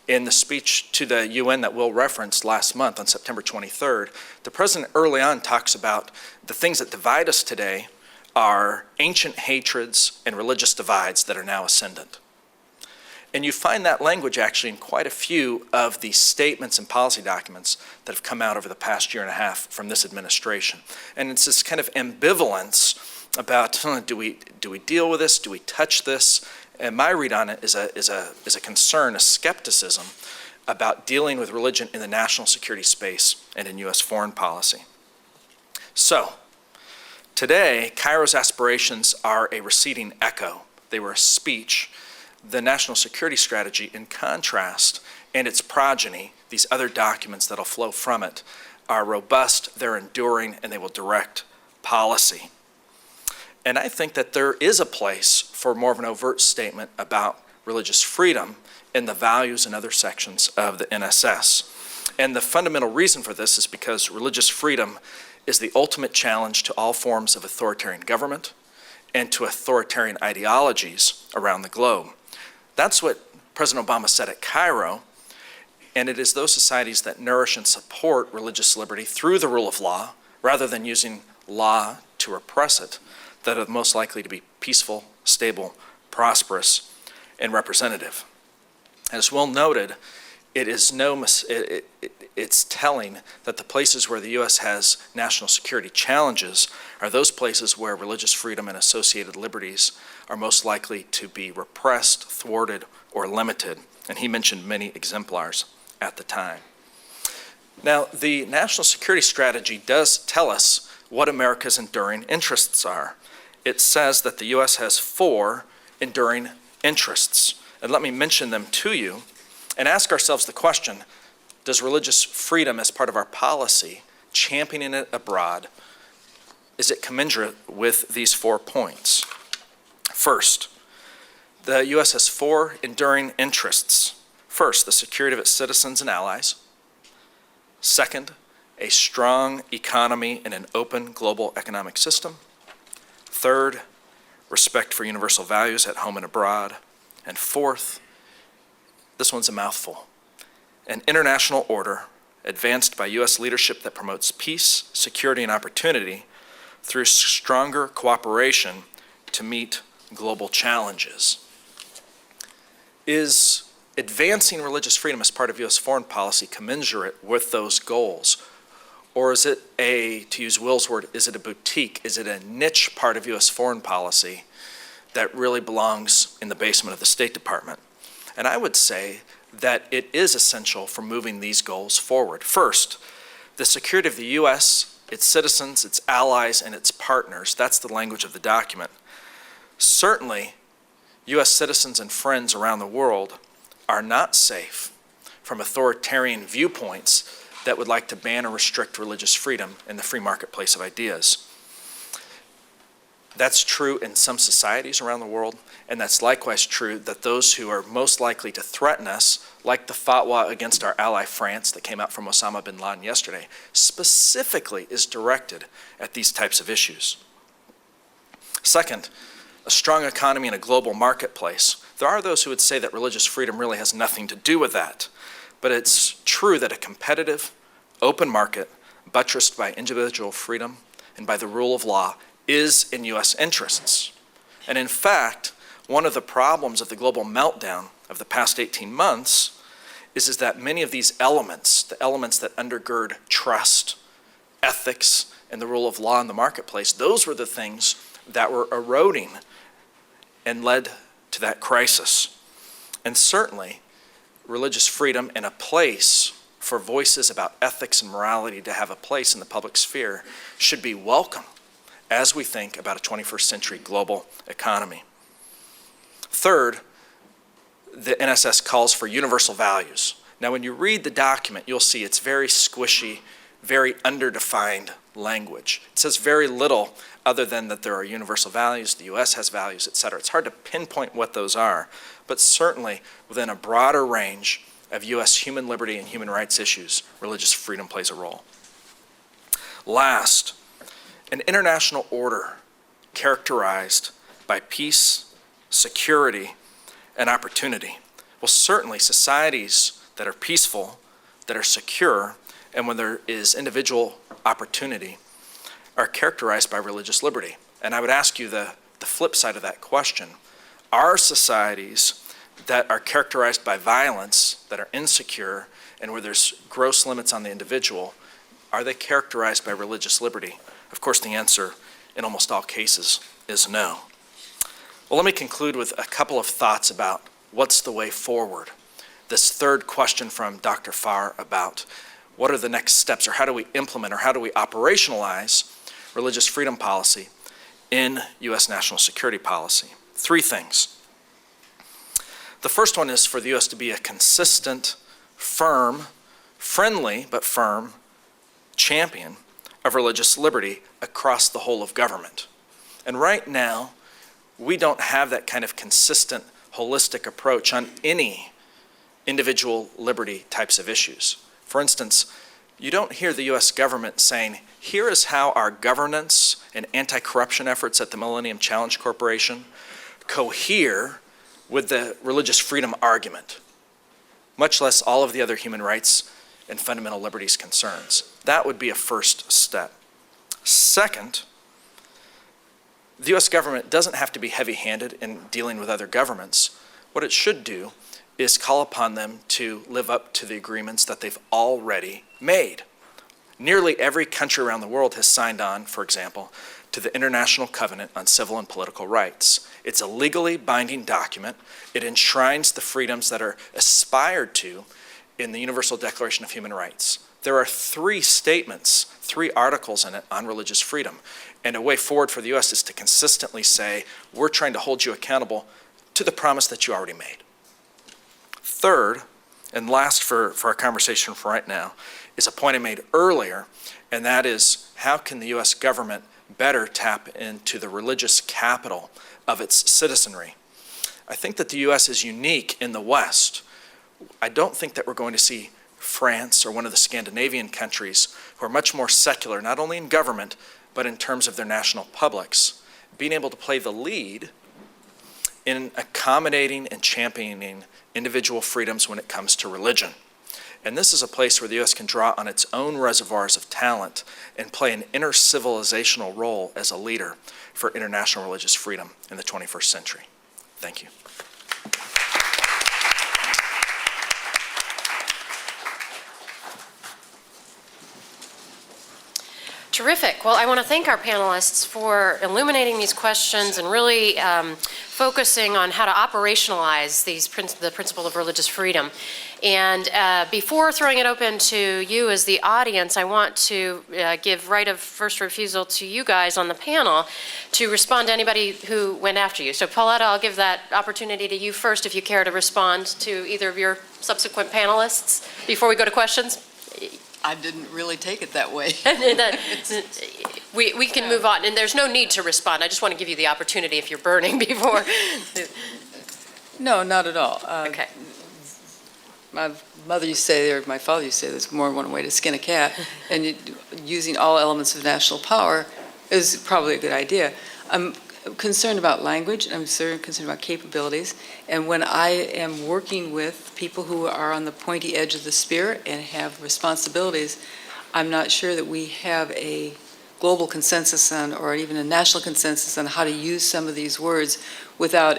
S5: In the speech to the UN that Will referenced last month on September 23rd, the president early on talks about the things that divide us today are ancient hatreds and religious divides that are now ascendant. And you find that language actually in quite a few of the statements and policy documents that have come out over the past year and a half from this administration. And it's this kind of ambivalence about, do we deal with this? Do we touch this? And my read on it is a concern, a skepticism about dealing with religion in the national security space and in U.S. foreign policy. So, today, Cairo's aspirations are a receding echo. They were a speech. The national security strategy, in contrast, and its progeny, these other documents that'll flow from it, are robust, they're enduring, and they will direct policy. And I think that there is a place for more of an overt statement about religious freedom in the values and other sections of the NSS. And the fundamental reason for this is because religious freedom is the ultimate challenge to all forms of authoritarian government and to authoritarian ideologies around the globe. That's what President Obama said at Cairo, and it is those societies that nourish and support religious liberty through the rule of law, rather than using law to repress it, that are most likely to be peaceful, stable, prosperous, and representative. As well noted, it's telling that the places where the U.S. has national security challenges are those places where religious freedom and associated liberties are most likely to be repressed, thwarted, or limited. And he mentioned many exemplars at the time. Now, the national security strategy does tell us what America's enduring interests are. It says that the U.S. has 4 enduring interests. And let me mention them to you and ask ourselves the question, does religious freedom as part of our policy, championing it abroad, is it commensurate with these 4 points? First, the U.S. has 4 enduring interests. First, the security of its citizens and allies. Second, a strong economy and an open global economic system. Third, respect for universal values at home and abroad. And fourth, this one's a mouthful, an international order advanced by U.S. leadership that promotes peace, security, and opportunity through stronger cooperation to meet global challenges. Is advancing religious freedom as part of U.S. foreign policy commensurate with those goals? Or is it to use Will's word, is it a boutique? Is it a niche part of U.S. foreign policy that really belongs in the basement of the State Department? And I would say that it is essential for moving these goals forward. First, the security of the U.S., its citizens, its allies, and its partners, that's the language of the document. Certainly, U.S. citizens and friends around the world are not safe from authoritarian viewpoints that would like to ban or restrict religious freedom in the free marketplace of ideas. That's true in some societies around the world, and that's likewise true that those who are most likely to threaten us, like the fatwa against our ally France that came out from Osama bin Laden yesterday, specifically is directed at these types of issues. Second, a strong economy and a global marketplace. There are those who would say that religious freedom really has nothing to do with that, but it's true that a competitive, open market, buttressed by individual freedom and by the rule of law, is in U.S. interests. And in fact, one of the problems of the global meltdown of the past 18 months is that many of these elements, the elements that undergird trust, ethics, and the rule of law in the marketplace, those were the things that were eroding and led to that crisis. And certainly, religious freedom and a place for voices about ethics and morality to have a place in the public sphere should be welcome as we think about a 21st century global economy. Third, the NSS calls for universal values. Now, when you read the document, you'll see it's very squishy, very underdefined language. It says very little other than that there are universal values, the U.S. has values, et cetera. It's hard to pinpoint what those are, but certainly within a broader range of U.S. human liberty and human rights issues, religious freedom plays a role. Last, an international order characterized by peace, security, and opportunity. Well, certainly societies that are peaceful, that are secure, and when there is individual opportunity, are characterized by religious liberty. And I would ask you the flip side of that question. Are societies that are characterized by violence, that are insecure, and where there's gross limits on the individual, are they characterized by religious liberty? Of course, the answer in almost all cases is no. Well, let me conclude with a couple of thoughts about what's the way forward. This third question from Dr. Farr about what are the next steps, or how do we implement, or how do we operationalize religious freedom policy in U.S. national security policy. Three things. The first one is for the U.S. to be a consistent, firm, friendly but firm champion of religious liberty across the whole of government. And right now, we don't have that kind of consistent, holistic approach on any individual liberty types of issues. For instance, you don't hear the U.S. government saying, here is how our governance and anti-corruption efforts at the Millennium Challenge Corporation cohere with the religious freedom argument, much less all of the other human rights and fundamental liberties concerns. That would be a first step. Second, the U.S. government doesn't have to be heavy-handed in dealing with other governments. What it should do is call upon them to live up to the agreements that they've already made. Nearly every country around the world has signed on, for example, to the International Covenant on Civil and Political Rights. It's a legally binding document. It enshrines the freedoms that are aspired to in the Universal Declaration of Human Rights. There are 3 statements, 3 articles in it on religious freedom. And a way forward for the U.S. is to consistently say, we're trying to hold you accountable to the promise that you already made. Third, and last for our conversation for right now, is a point I made earlier, and that is how can the U.S. government better tap into the religious capital of its citizenry? I think that the U.S. is unique in the West. I don't think that we're going to see France or one of the Scandinavian countries who are much more secular, not only in government, but in terms of their national publics, being able to play the lead in accommodating and championing individual freedoms when it comes to religion. And this is a place where the U.S. can draw on its own reservoirs of talent and play an intercivilizational role as a leader for international religious freedom in the 21st century. Thank you.
S2: Terrific. Well, I want to thank our panelists for illuminating these questions and really focusing on how to operationalize the principle of religious freedom. And before throwing it open to you as the audience, I want to give right of first refusal to you guys on the panel to respond to anybody who went after you. So Pauletta, I'll give that opportunity to you first if you care to respond to either of your subsequent panelists before we go to questions.
S6: I didn't really take it that way.
S2: We can move on, and there's no need to respond. I just want to give you the opportunity if you're burning before.
S3: No, not at all.
S2: Okay.
S3: My mother used to say, or my father used to say, there's more than one way to skin a cat, and using all elements of national power is probably a good idea. I'm concerned about language, I'm concerned about capabilities, and when I am working with people who are on the pointy edge of the spear and have responsibilities, I'm not sure that we have a global consensus on, or even a national consensus on how to use some of these words without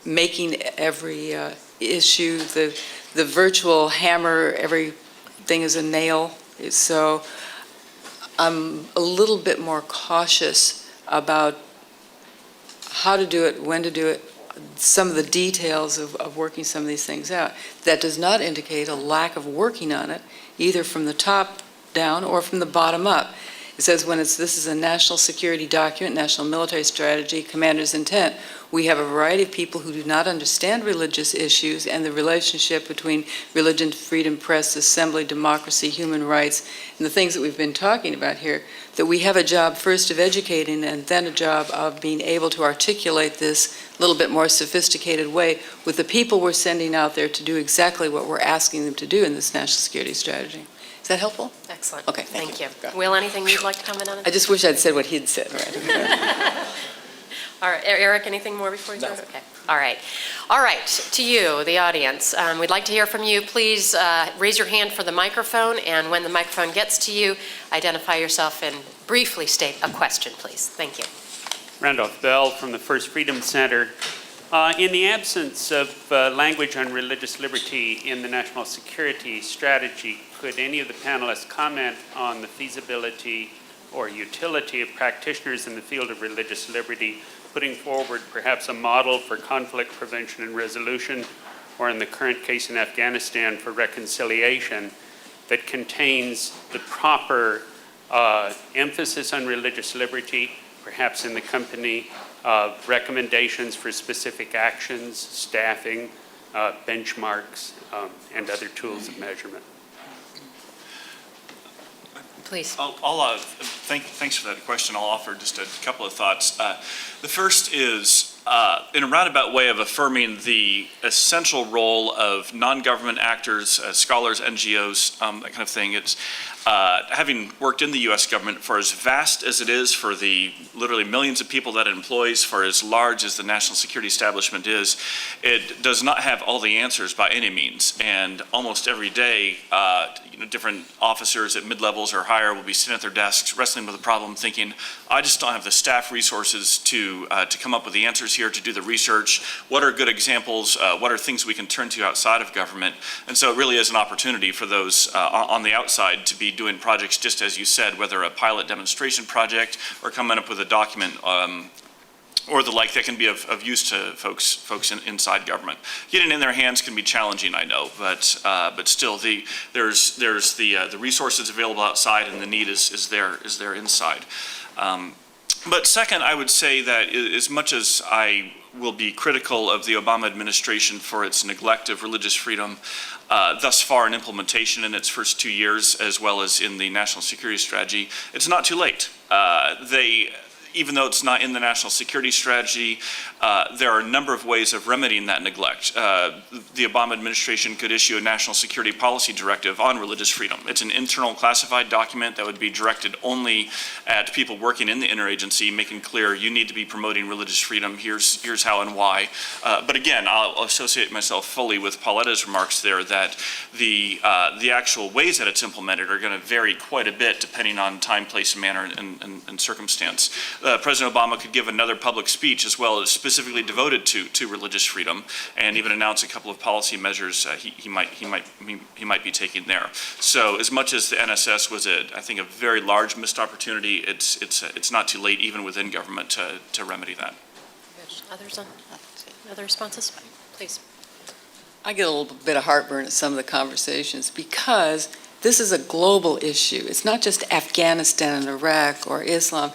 S3: making every issue, the virtual hammer, everything is a nail. So I'm a little bit more cautious about how to do it, when to do it, some of the details of working some of these things out. That does not indicate a lack of working on it, either from the top down or from the bottom up. It says this is a national security document, national military strategy, commander's intent. We have a variety of people who do not understand religious issues and the relationship between religion, freedom, press, assembly, democracy, human rights, and the things that we've been talking about here, that we have a job first of educating and then a job of being able to articulate this a little bit more sophisticated way with the people we're sending out there to do exactly what we're asking them to do in this national security strategy. Is that helpful?
S2: Excellent.
S3: Okay,
S2: Thank you. Will, anything you'd like to comment on?
S3: I just wish I'd said what he'd said, right?
S2: All right, Eric, anything more before you start? Okay. All right. All right, to you, the audience. We'd like to hear from you. Please raise your hand for the microphone, and when the microphone gets to you, identify yourself and briefly state a question, please. Thank you.
S7: Randolph Bell from the First Freedom Center. In the absence of language on religious liberty in the national security strategy, could any of the panelists comment on the feasibility or utility of practitioners in the field of religious liberty putting forward perhaps a model for conflict prevention and resolution, or in the current case in Afghanistan for reconciliation, that contains the proper emphasis on religious liberty, perhaps in the company of recommendations for specific actions, staffing, benchmarks, and other tools of measurement?
S2: Please.
S4: Thanks for that question. I'll offer just a couple of thoughts. The first is, in a roundabout way of affirming the essential role of non-government actors, scholars, NGOs, that kind of thing. It's having worked in the U.S. government, for as vast as it is, for the literally millions of people that it employs, for as large as the national security establishment is, it does not have all the answers by any means. And almost every day, different officers at mid-levels or higher will be sitting at their desks wrestling with a problem, thinking, I just don't have the staff resources to come up with the answers here, to do the research. What are good examples? What are things we can turn to outside of government? And so it really is an opportunity for those on the outside to be doing projects, just as you said, whether a pilot demonstration project or coming up with a document or the like that can be of use to folks inside government. Getting in their hands can be challenging, I know, but still, there's the resources available outside, and the need is there inside. But second, I would say that as much as I will be critical of the Obama administration for its neglect of religious freedom thus far in implementation in its first 2 years, as well as in the national security strategy, it's not too late. Even though it's not in the national security strategy, there are a number of ways of remedying that neglect. The Obama administration could issue a national security policy directive on religious freedom. It's an internal classified document that would be directed only at people working in the interagency, making clear you need to be promoting religious freedom, here's how and why. But again, I'll associate myself fully with Pauletta's remarks there that the actual ways that it's implemented are going to vary quite a bit depending on time, place, and manner and circumstance. President Obama could give another public speech as well as specifically devoted to religious freedom, and even announce a couple of policy measures he might be taking there. So as much as the NSS was I think a very large missed opportunity, it's not too late even within government to remedy that.
S2: Others on other responses, please.
S3: I get a little bit of heartburn at some of the conversations because this is a global issue. It's not just Afghanistan and Iraq or Islam.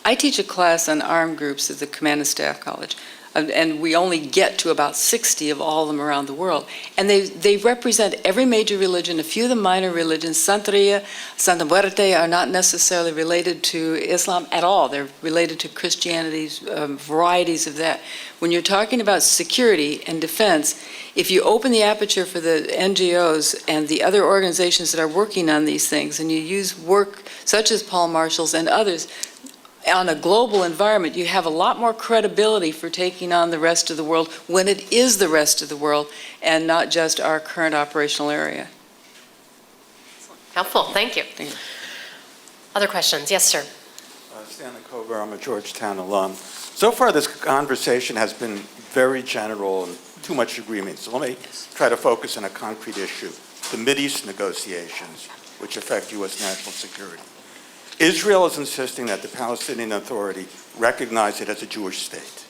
S3: I teach a class on armed groups at the Command and Staff College, and we only get to about 60 of all of them around the world. And they represent every major religion. A few of the minor religions, Santeria, Santa Muerte, are not necessarily related to Islam at all. They're related to Christianity's varieties of that. When you're talking about security and defense, if you open the aperture for the NGOs and the other organizations that are working on these things, and you use work such as Paul Marshall's and others, on a global environment, you have a lot more credibility for taking on the rest of the world when it is the rest of the world and not just our current operational area.
S2: Helpful, thank you.
S3: Thank you.
S2: Other questions? Yes, sir.
S8: Stanley Cover, I'm a Georgetown alum. So far, this conversation has been very general and too much agreement. So let me try to focus on a concrete issue, the Mideast negotiations, which affect U.S. national security. Israel is insisting that the Palestinian Authority recognize it as a Jewish state.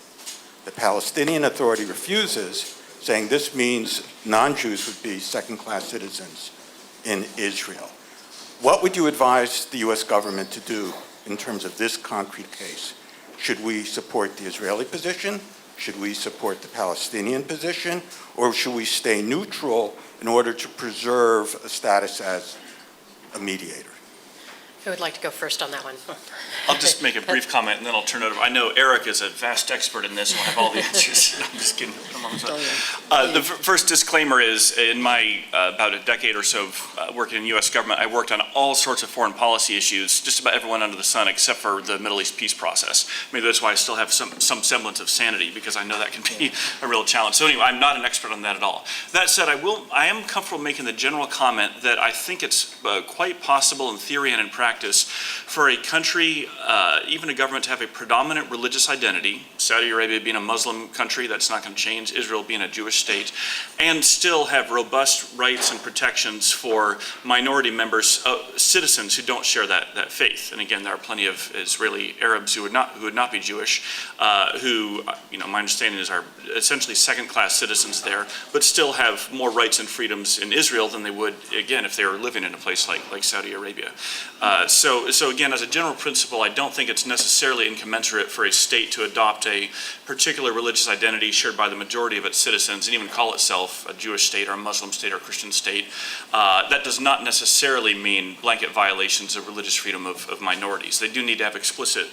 S8: The Palestinian Authority refuses, saying this means non-Jews would be second-class citizens in Israel. What would you advise the U.S. government to do in terms of this concrete case? Should we support the Israeli position? Should we support the Palestinian position? Or should we stay neutral in order to preserve a status as a mediator?
S2: Who would like to go first on that one?
S4: I'll just make a brief comment and then I'll turn it over. I know Eric is a vast expert in this and will have all the answers. No, I'm just kidding. The first disclaimer is in my about a decade or so of working in U.S. government, I worked on all sorts of foreign policy issues, just about everyone under the sun except for the Middle East peace process. Maybe that's why I still have some semblance of sanity, because I know that can be a real challenge. So anyway, I'm not an expert on that at all. That said, I am comfortable making the general comment that I think it's quite possible in theory and in practice for a country, even a government, to have a predominant religious identity, Saudi Arabia being a Muslim country, that's not going to change, Israel being a Jewish state, and still have robust rights and protections for minority members, citizens who don't share that faith. And again, there are plenty of Israeli Arabs who would not be Jewish, who, my understanding is are essentially second-class citizens there, but still have more rights and freedoms in Israel than they would, again, if they were living in a place like Saudi Arabia. So again, as a general principle, I don't think it's necessarily incommensurate for a state to adopt a particular religious identity shared by the majority of its citizens and even call itself a Jewish state or a Muslim state or a Christian state. That does not necessarily mean blanket violations of religious freedom of minorities. They do need to have explicit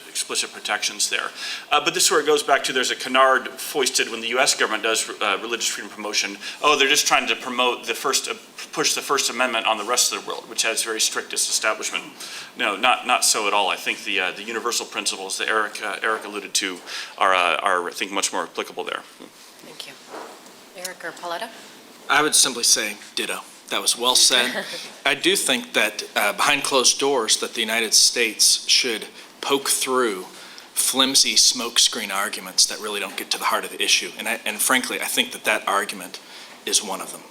S4: protections there. But this is where it goes back to, there's a canard foisted when the U.S. government does religious freedom promotion. Oh, they're just trying to promote push the First Amendment on the rest of the world, which has very strict disestablishment. No, not so at all. I think the universal principles that Eric alluded to are I think much more applicable there.
S2: Thank you. Eric or Pauletta?
S5: I would simply say ditto. That was well said. I do think that behind closed doors that the United States should poke through flimsy smokescreen arguments that really don't get to the heart of the issue. And frankly, I think that argument is one of them.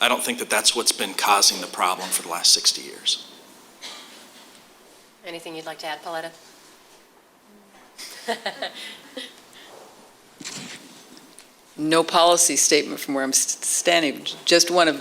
S5: I don't think that that's what's been causing the problem for the last 60 years.
S2: Anything you'd like to add, Pauletta?
S3: No policy statement from where I'm standing, just one of,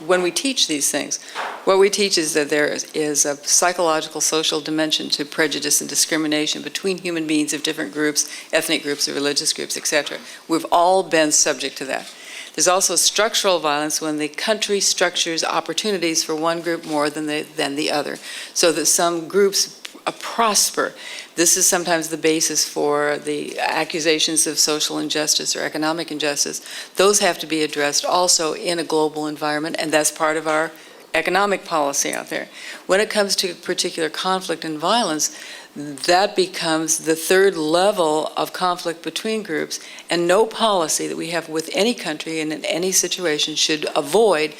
S3: when we teach these things, what we teach is that there is a psychological, social dimension to prejudice and discrimination between human beings of different groups, ethnic groups, or religious groups, etc. We've all been subject to that. There's also structural violence when the country structures opportunities for one group more than the other, so that some groups prosper. This is sometimes the basis for the accusations of social injustice or economic injustice. Those have to be addressed also in a global environment, and that's part of our economic policy out there. When it comes to particular conflict and violence, that becomes the third level of conflict between groups, and no policy that we have with any country and in any situation should avoid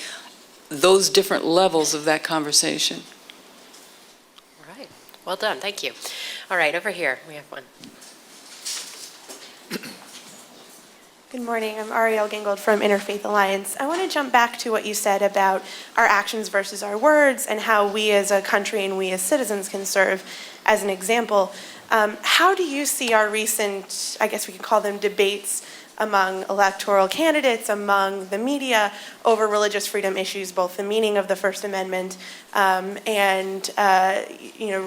S3: those different levels of that conversation.
S2: All right. Well done. Thank you. All right, over here, we have one.
S9: Good morning. I'm Ariel Gingold from Interfaith Alliance. I want to jump back to what you said about our actions versus our words and how we as a country and we as citizens can serve as an example. How do you see our recent, I guess we could call them debates among electoral candidates, among the media, over religious freedom issues, both the meaning of the First Amendment and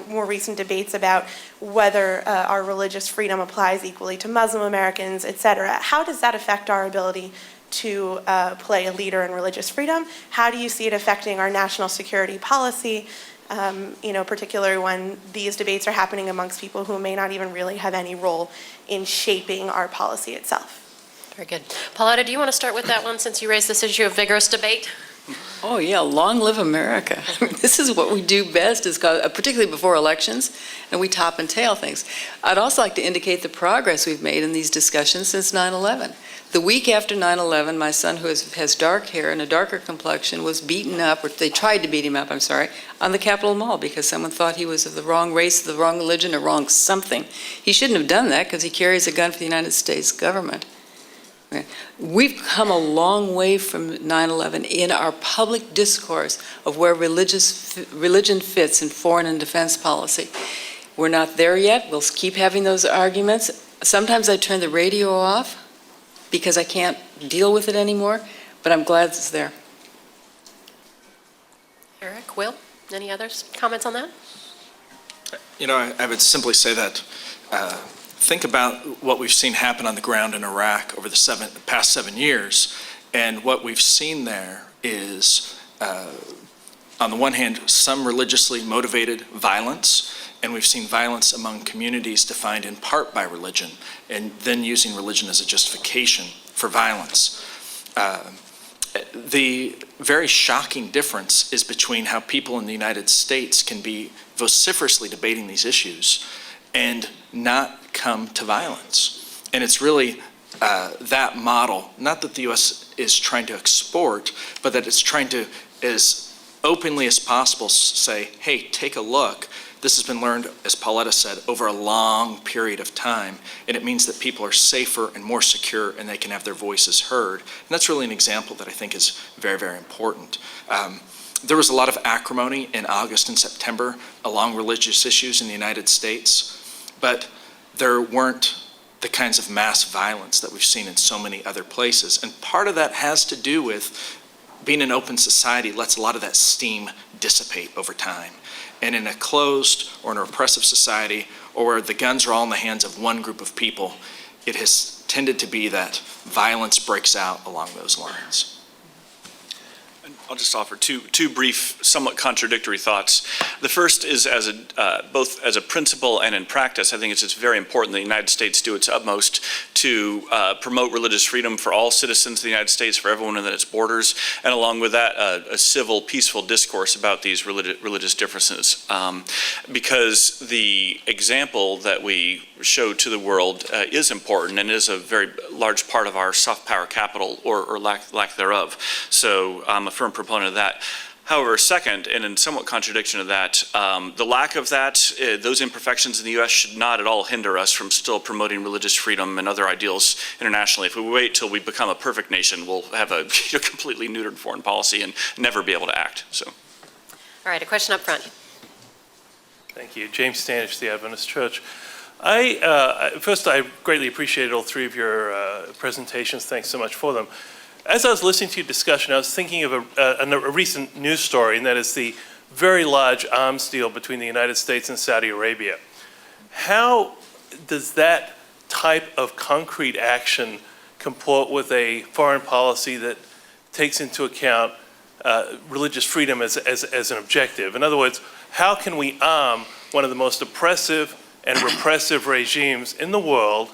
S9: more recent debates about whether our religious freedom applies equally to Muslim Americans, et cetera? How does that affect our ability to play a leader in religious freedom? How do you see it affecting our national security policy, particularly when these debates are happening amongst people who may not even really have any role in shaping our policy itself?
S2: Very good. Pauletta, do you want to start with that one since you raised this issue of vigorous debate?
S3: Oh, yeah, long live America. This is what we do best, particularly before elections, and we top and tail things. I'd also like to indicate the progress we've made in these discussions since 9/11. The week after 9/11, my son, who has dark hair and a darker complexion, was beaten up, or they tried to beat him up, on the Capitol Mall because someone thought he was of the wrong race, the wrong religion, or wrong something. He shouldn't have done that because he carries a gun for the United States government. We've come a long way from 9/11 in our public discourse of where religion fits in foreign and defense policy. We're not there yet. We'll keep having those arguments. Sometimes I turn the radio off because I can't deal with it anymore, but I'm glad it's there.
S2: Eric, Will, any others? Comments on that?
S5: I would simply say that think about what we've seen happen on the ground in Iraq over the past 7 years, and what we've seen there is, on the one hand, some religiously motivated violence, and we've seen violence among communities defined in part by religion, and then using religion as a justification for violence. The very shocking difference is between how people in the United States can be vociferously debating these issues and not come to violence. And it's really that model, not that the U.S. is trying to export, but that it's trying to, as openly as possible, say, hey, take a look. This has been learned, as Pauletta said, over a long period of time, and it means that people are safer and more secure and they can have their voices heard. And that's really an example that I think is very, very important. There was a lot of acrimony in August and September along religious issues in the United States, but there weren't the kinds of mass violence that we've seen in so many other places. And part of that has to do with being an open society lets a lot of that steam dissipate over time. And in a closed or an oppressive society, or where the guns are all in the hands of one group of people, it has tended to be that violence breaks out along those lines.
S4: I'll just offer two brief, somewhat contradictory thoughts. The first is both as a principle and in practice, I think it's very important that the United States do its utmost to promote religious freedom for all citizens of the United States, for everyone within its borders, and along with that, a civil, peaceful discourse about these religious differences. Because the example that we show to the world is important and is a very large part of our soft power capital or lack thereof. So I'm a firm proponent of that. However, second, and in somewhat contradiction of that, the lack of that, those imperfections in the U.S. should not at all hinder us from still promoting religious freedom and other ideals internationally. If we wait till we become a perfect nation, we'll have a completely neutered foreign policy and never be able to act. So,
S2: All right, a question up front.
S10: Thank you. James Standish, the Adventist Church. First, I greatly appreciated all three of your presentations. Thanks so much for them. As I was listening to your discussion, I was thinking of a recent news story, and that is the very large arms deal between the United States and Saudi Arabia. How does that type of concrete action comport with a foreign policy that takes into account religious freedom as an objective? In other words, how can we arm one of the most oppressive and repressive regimes in the world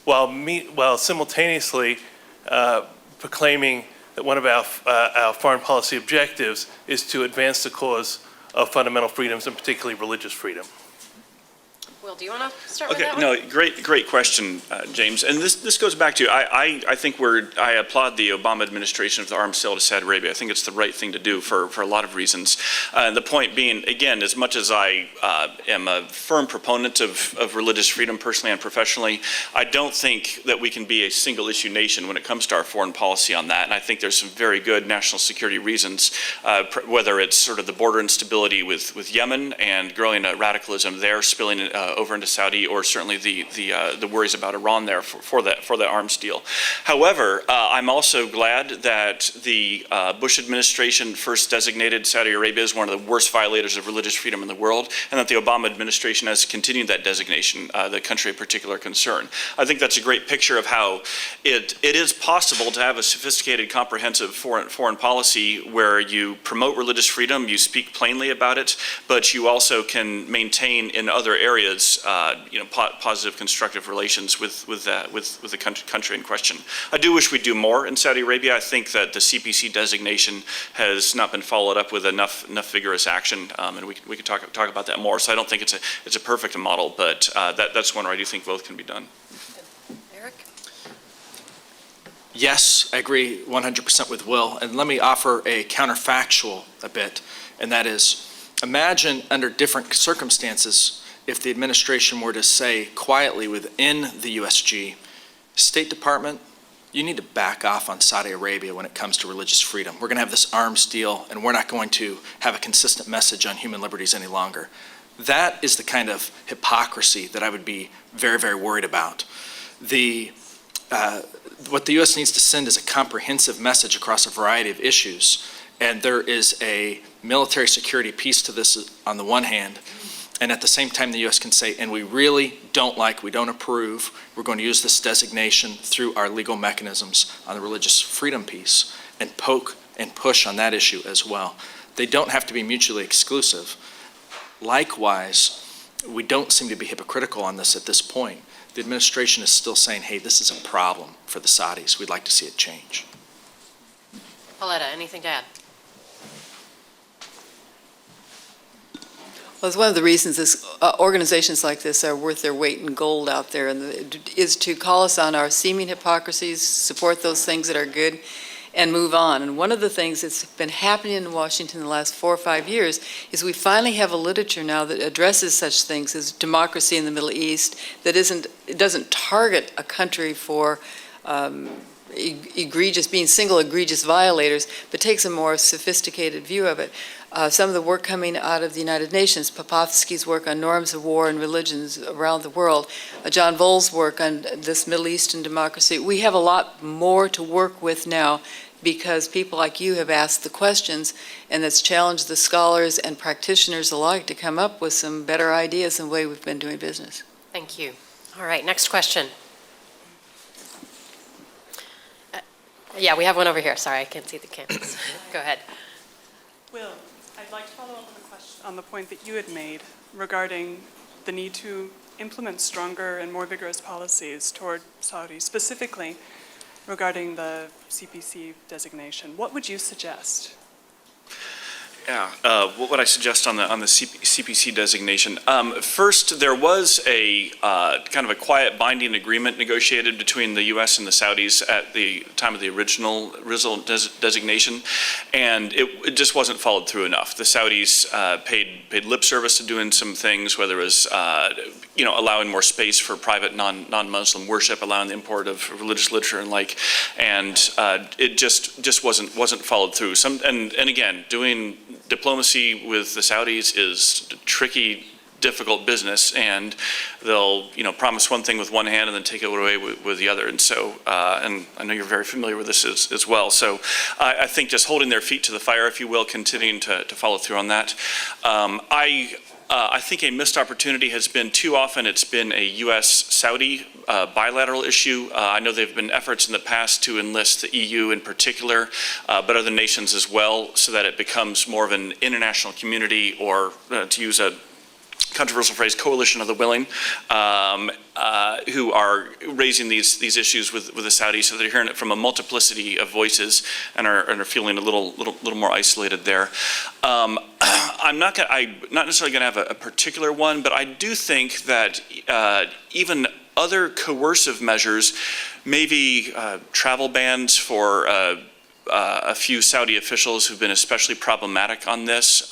S10: while simultaneously proclaiming that one of our foreign policy objectives is to advance the cause of fundamental freedoms, and particularly religious freedom?
S2: Will, do you want to start with that one?
S4: No, great question, James. And this goes back to, I think I applaud the Obama administration of the arms sale to Saudi Arabia. I think it's the right thing to do for a lot of reasons. The point being, again, as much as I am a firm proponent of religious freedom personally and professionally, I don't think that we can be a single issue nation when it comes to our foreign policy on that. And I think there's some very good national security reasons, whether it's sort of the border instability with Yemen and growing radicalism there, spilling over into Saudi, or certainly the worries about Iran there for that arms deal. However, I'm also glad that the Bush administration first designated Saudi Arabia as one of the worst violators of religious freedom in the world, and that the Obama administration has continued that designation, the country of particular concern. I think that's a great picture of how it is possible to have a sophisticated, comprehensive foreign policy where you promote religious freedom, you speak plainly about it, but you also can maintain in other areas is positive, constructive relations with the country in question. I do wish we'd do more in Saudi Arabia. I think that the CPC designation has not been followed up with enough vigorous action, and we could talk about that more. So I don't think it's a perfect model, but that's one where I do think both can be done.
S2: Eric?
S5: Yes, I agree 100% with Will. And let me offer a counterfactual a bit, and that is, imagine under different circumstances if the administration were to say quietly within the USG, State Department, you need to back off on Saudi Arabia when it comes to religious freedom. We're going to have this arms deal, and we're not going to have a consistent message on human liberties any longer. That is the kind of hypocrisy that I would be very, very worried about. What the U.S. needs to send is a comprehensive message across a variety of issues, and there is a military security piece to this on the one hand, and at the same time the U.S. can say, and we really don't like, we don't approve, we're going to use this designation through our legal mechanisms on the religious freedom piece and poke and push on that issue as well. They don't have to be mutually exclusive. Likewise, we don't seem to be hypocritical on this at this point. The administration is still saying, hey, this is a problem for the Saudis. We'd like to see it change.
S2: Pauletta, anything to add?
S6: Well, it's one of the reasons organizations like this are worth their weight in gold out there, and is to call us on our seeming hypocrisies, support those things that are good, and move on. And one of the things that's been happening in Washington in the last 4 or 5 years is we finally have a literature now that addresses such things as democracy in the Middle East, that it doesn't target a country for being single egregious violators, but takes a more sophisticated view of it. Some of the work coming out of the United Nations, Popovsky's work on norms of war and religions around the world, John Vol's work on this Middle Eastern democracy. We have a lot more to work with now because people like you have asked the questions, and that's challenged the scholars and practitioners alike to come up with some better ideas than the way we've been doing business.
S2: Thank you. All right, next question. Yeah, we have one over here. Sorry, I can't see the cameras. Go ahead.
S11: Will, I'd like to follow up on the point that you had made regarding the need to implement stronger and more vigorous policies toward Saudi, specifically regarding the CPC designation. What would you suggest?
S4: Yeah, what would I suggest on the CPC designation? First, there was a kind of a quiet binding agreement negotiated between the U.S. and the Saudis at the time of the original designation, and it just wasn't followed through enough. The Saudis paid lip service to doing some things, whether it was allowing more space for private non-Muslim worship, allowing the import of religious literature and like, and it just wasn't followed through. And again, doing diplomacy with the Saudis is tricky, difficult business, and they'll promise one thing with one hand and then take it away with the other. And so, and I know you're very familiar with this as well. So I think just holding their feet to the fire, if you will, continuing to follow through on that. I think a missed opportunity has been too often it's been a U.S.-Saudi bilateral issue. I know there have been efforts in the past to enlist the EU in particular, but other nations as well, so that it becomes more of an international community, or to use a controversial phrase, coalition of the willing, who are raising these issues with the Saudis, so they're hearing it from a multiplicity of voices and are feeling a little more isolated there. I'm not necessarily going to have a particular one, but I do think that even other coercive measures, maybe travel bans for a few Saudi officials who've been especially problematic on this,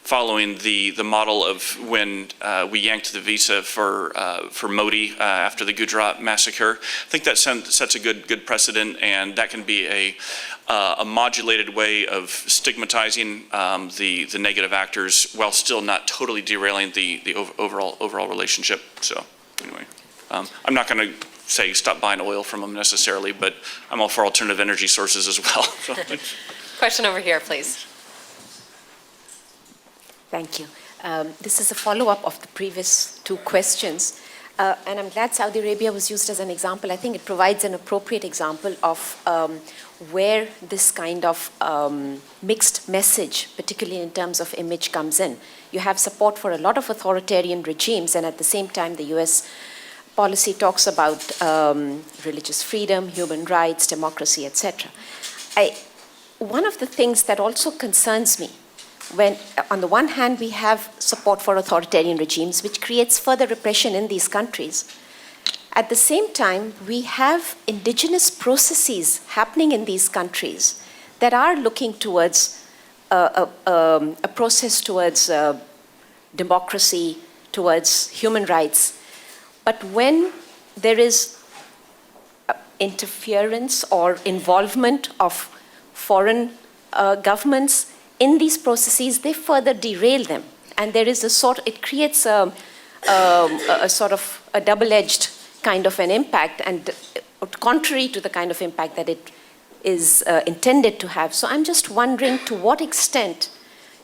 S4: following the model of when we yanked the visa for Modi after the Gujarat massacre. I think that sets a good precedent, and that can be a modulated way of stigmatizing the negative actors while still not totally derailing the overall relationship. So anyway, I'm not going to say stop buying oil from them necessarily, but I'm all for alternative energy sources as well. So.
S2: Question over here, please.
S12: Thank you. This is a follow-up of the previous two questions. and I'm glad Saudi Arabia was used as an example. I think it provides an appropriate example of where this kind of mixed message, particularly in terms of image, comes in. You have support for a lot of authoritarian regimes, and at the same time, the US policy talks about religious freedom, human rights, democracy, etc. One of the things that also concerns me, when on the one hand we have support for authoritarian regimes, which creates further repression in these countries, at the same time we have indigenous processes happening in these countries that are looking towards a process towards democracy, towards human rights. But when there is interference or involvement of foreign governments in these processes, they further derail them. And there is it creates a sort of a double-edged kind of an impact, and contrary to the kind of impact that it is intended to have. So I'm just wondering to what extent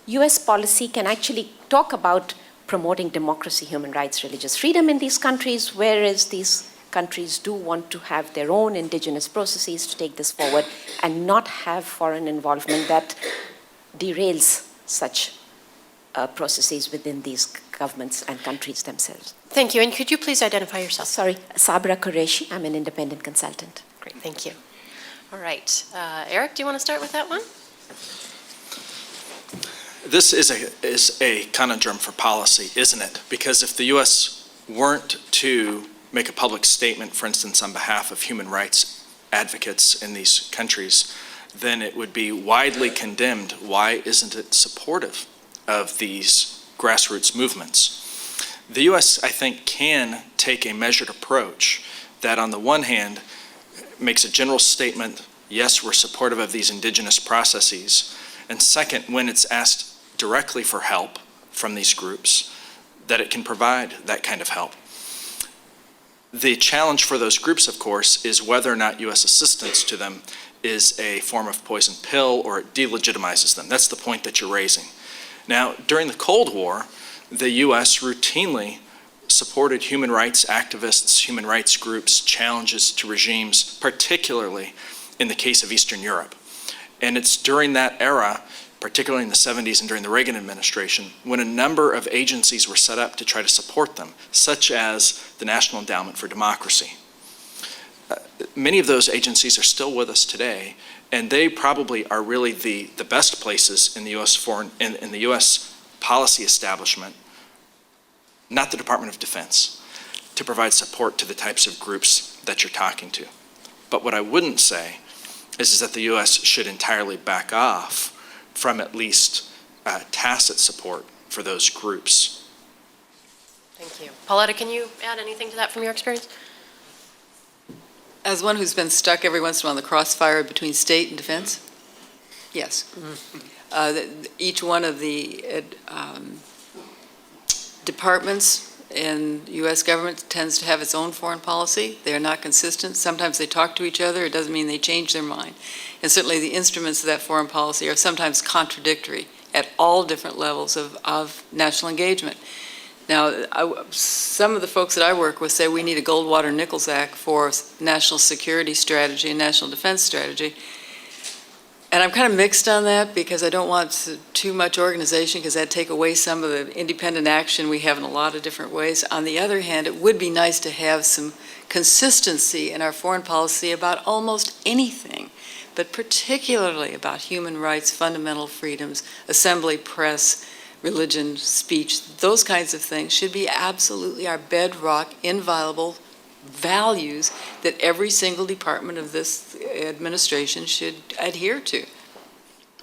S12: US policy can actually talk about promoting democracy, human rights, religious freedom in these countries, whereas these countries do want to have their own indigenous processes to take this forward and not have foreign involvement that derails such processes within these governments and countries themselves.
S2: Thank you. And could you please identify yourself?
S12: Sorry, Sabra Qureshi. I'm an independent consultant.
S2: Great, thank you. All right. Eric, do you want to start with that one?
S5: This is a conundrum for policy, isn't it? Because if the U.S. weren't to make a public statement, for instance, on behalf of human rights advocates in these countries, then it would be widely condemned. Why isn't it supportive of these grassroots movements? The U.S., I think, can take a measured approach that, on the one hand, makes a general statement, yes, we're supportive of these indigenous processes, and second, when it's asked directly for help from these groups, that it can provide that kind of help. The challenge for those groups, of course, is whether or not U.S. assistance to them is a form of poison pill or it delegitimizes them. That's the point that you're raising. Now, during the Cold War, the U.S. routinely supported human rights activists, human rights groups, challenges to regimes, particularly in the case of Eastern Europe. And it's during that era, particularly in the 70s and during the Reagan administration, when a number of agencies were set up to try to support them, such as the National Endowment for Democracy. Many of those agencies are still with us today, and they probably are really the best places in the U.S. in the U.S. policy establishment, not the Department of Defense, to provide support to the types of groups that you're talking to. But what I wouldn't say is that the U.S. should entirely back off from at least tacit support for those groups.
S2: Thank you. Pauletta, can you add anything to that from your experience?
S6: As one who's been stuck every once in a while in the crossfire between state and defense, yes. Each one of the departments in U.S. government tends to have its own foreign policy. They are not consistent. Sometimes they talk to each other. It doesn't mean they change their mind. And certainly the instruments of that foreign policy are sometimes contradictory at all different levels of national engagement. Now, some of the folks that I work with say we need a Goldwater-Nichols Act for national security strategy and national defense strategy. And I'm kind of mixed on that because I don't want too much organization because that'd take away some of the independent action we have in a lot of different ways. On the other hand, it would be nice to have some consistency in our foreign policy about almost anything, but particularly about human rights, fundamental freedoms, assembly, press, religion, speech. Those kinds of things should be absolutely our bedrock, inviolable values that every single department of this administration should adhere to.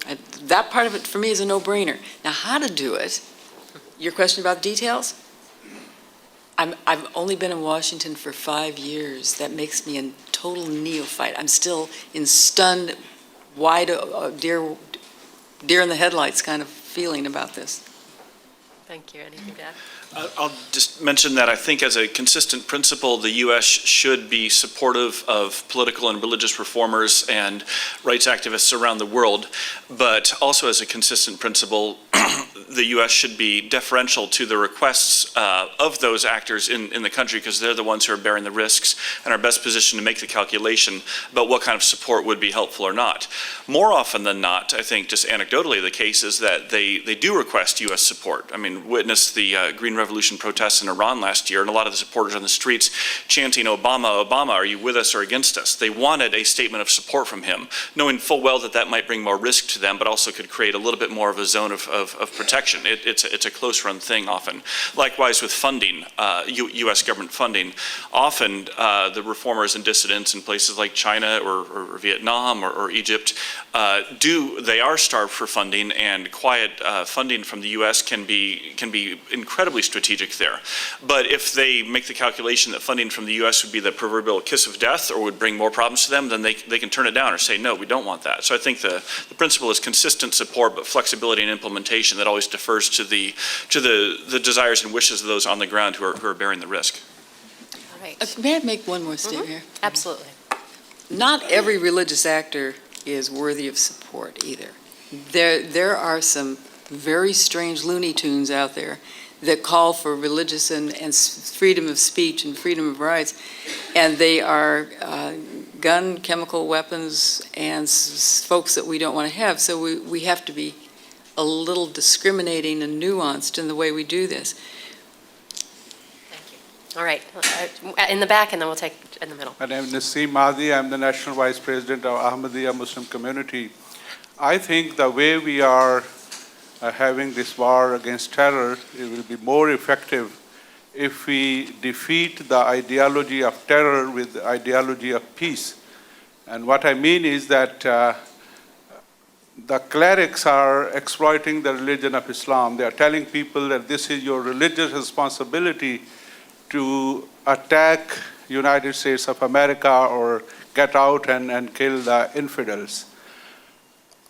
S6: And that part of it for me is a no-brainer. Now, how to do it, your question about details? I've only been in Washington for 5 years. That makes me a total neophyte. I'm still in stunned, wide, deer in the headlights kind of feeling about this.
S2: Thank you. Anything to add?
S4: I'll just mention that I think as a consistent principle, the U.S. should be supportive of political and religious reformers and rights activists around the world, but also as a consistent principle, the U.S. should be deferential to the requests of those actors in the country, because they're the ones who are bearing the risks and are best positioned to make the calculation about what kind of support would be helpful or not. More often than not, I think just anecdotally the case is that they do request U.S. support. I mean, witness the Green Revolution protests in Iran last year, and a lot of the supporters on the streets chanting, "Obama, Obama, are you with us or against us?" They wanted a statement of support from him, knowing full well that that might bring more risk to them, but also could create a little bit more of a zone of protection. It's a close-run thing often. Likewise with funding, U.S. government funding. Often the reformers and dissidents in places like China or Vietnam or Egypt they are starved for funding, and quiet funding from the U.S. can be incredibly strategic there. But if they make the calculation that funding from the U.S. would be the proverbial kiss of death or would bring more problems to them, then they can turn it down or say, no, we don't want that. So I think the principle is consistent support, but flexibility and implementation that always defers to the desires and wishes of those on the ground who are bearing the risk.
S2: All right.
S6: May I make one more statement here?
S2: Absolutely.
S6: Not every religious actor is worthy of support either. There are some very strange Looney Tunes out there that call for religious and freedom of speech and freedom of rights, and they are gun, chemical weapons, and folks that we don't want to have. So we have to be a little discriminating and nuanced in the way we do this.
S2: Thank you. All right. In the back, and then we'll take in the middle.
S13: My name is Naseem Mahdi. I'm the National Vice President of Ahmadiyya Muslim Community. I think the way we are having this war against terror, it will be more effective if we defeat the ideology of terror with the ideology of peace. And what I mean is that the clerics are exploiting the religion of Islam. They are telling people that this is your religious responsibility to attack United States of America or get out and kill the infidels.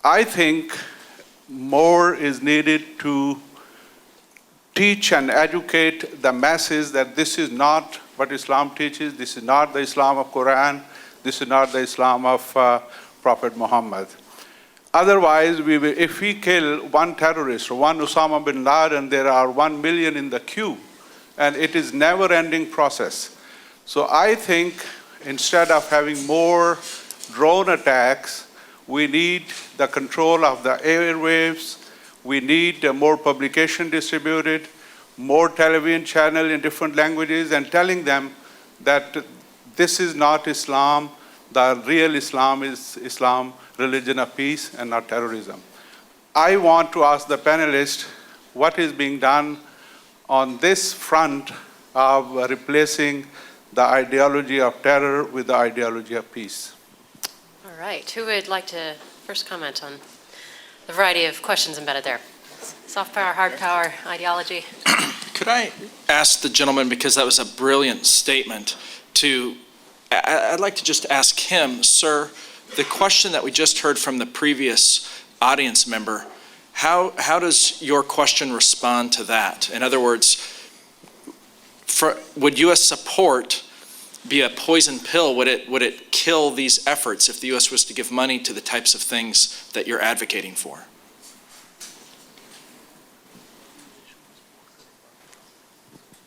S13: I think more is needed to teach and educate the masses that this is not what Islam teaches, this is not the Islam of Quran, this is not the Islam of Prophet Muhammad. Otherwise, if we kill one terrorist or one Osama bin Laden, there are 1 million in the queue, and it is never-ending process. So I think instead of having more drone attacks, we need the control of the airwaves, we need more publication distributed, more television channel in different languages, and telling them that this is not Islam, the real Islam is Islam, religion of peace and not terrorism. I want to ask the panelists what is being done on this front of replacing the ideology of terror with the ideology of peace.
S2: All right. Who would like to first comment on the variety of questions embedded there? Soft power, hard power, ideology.
S5: Could I ask the gentleman, because that was a brilliant statement, I'd like to just ask him, sir, the question that we just heard from the previous audience member, how does your question respond to that? In other words, would U.S. support be a poison pill? Would it kill these efforts if the U.S. was to give money to the types of things that you're advocating for?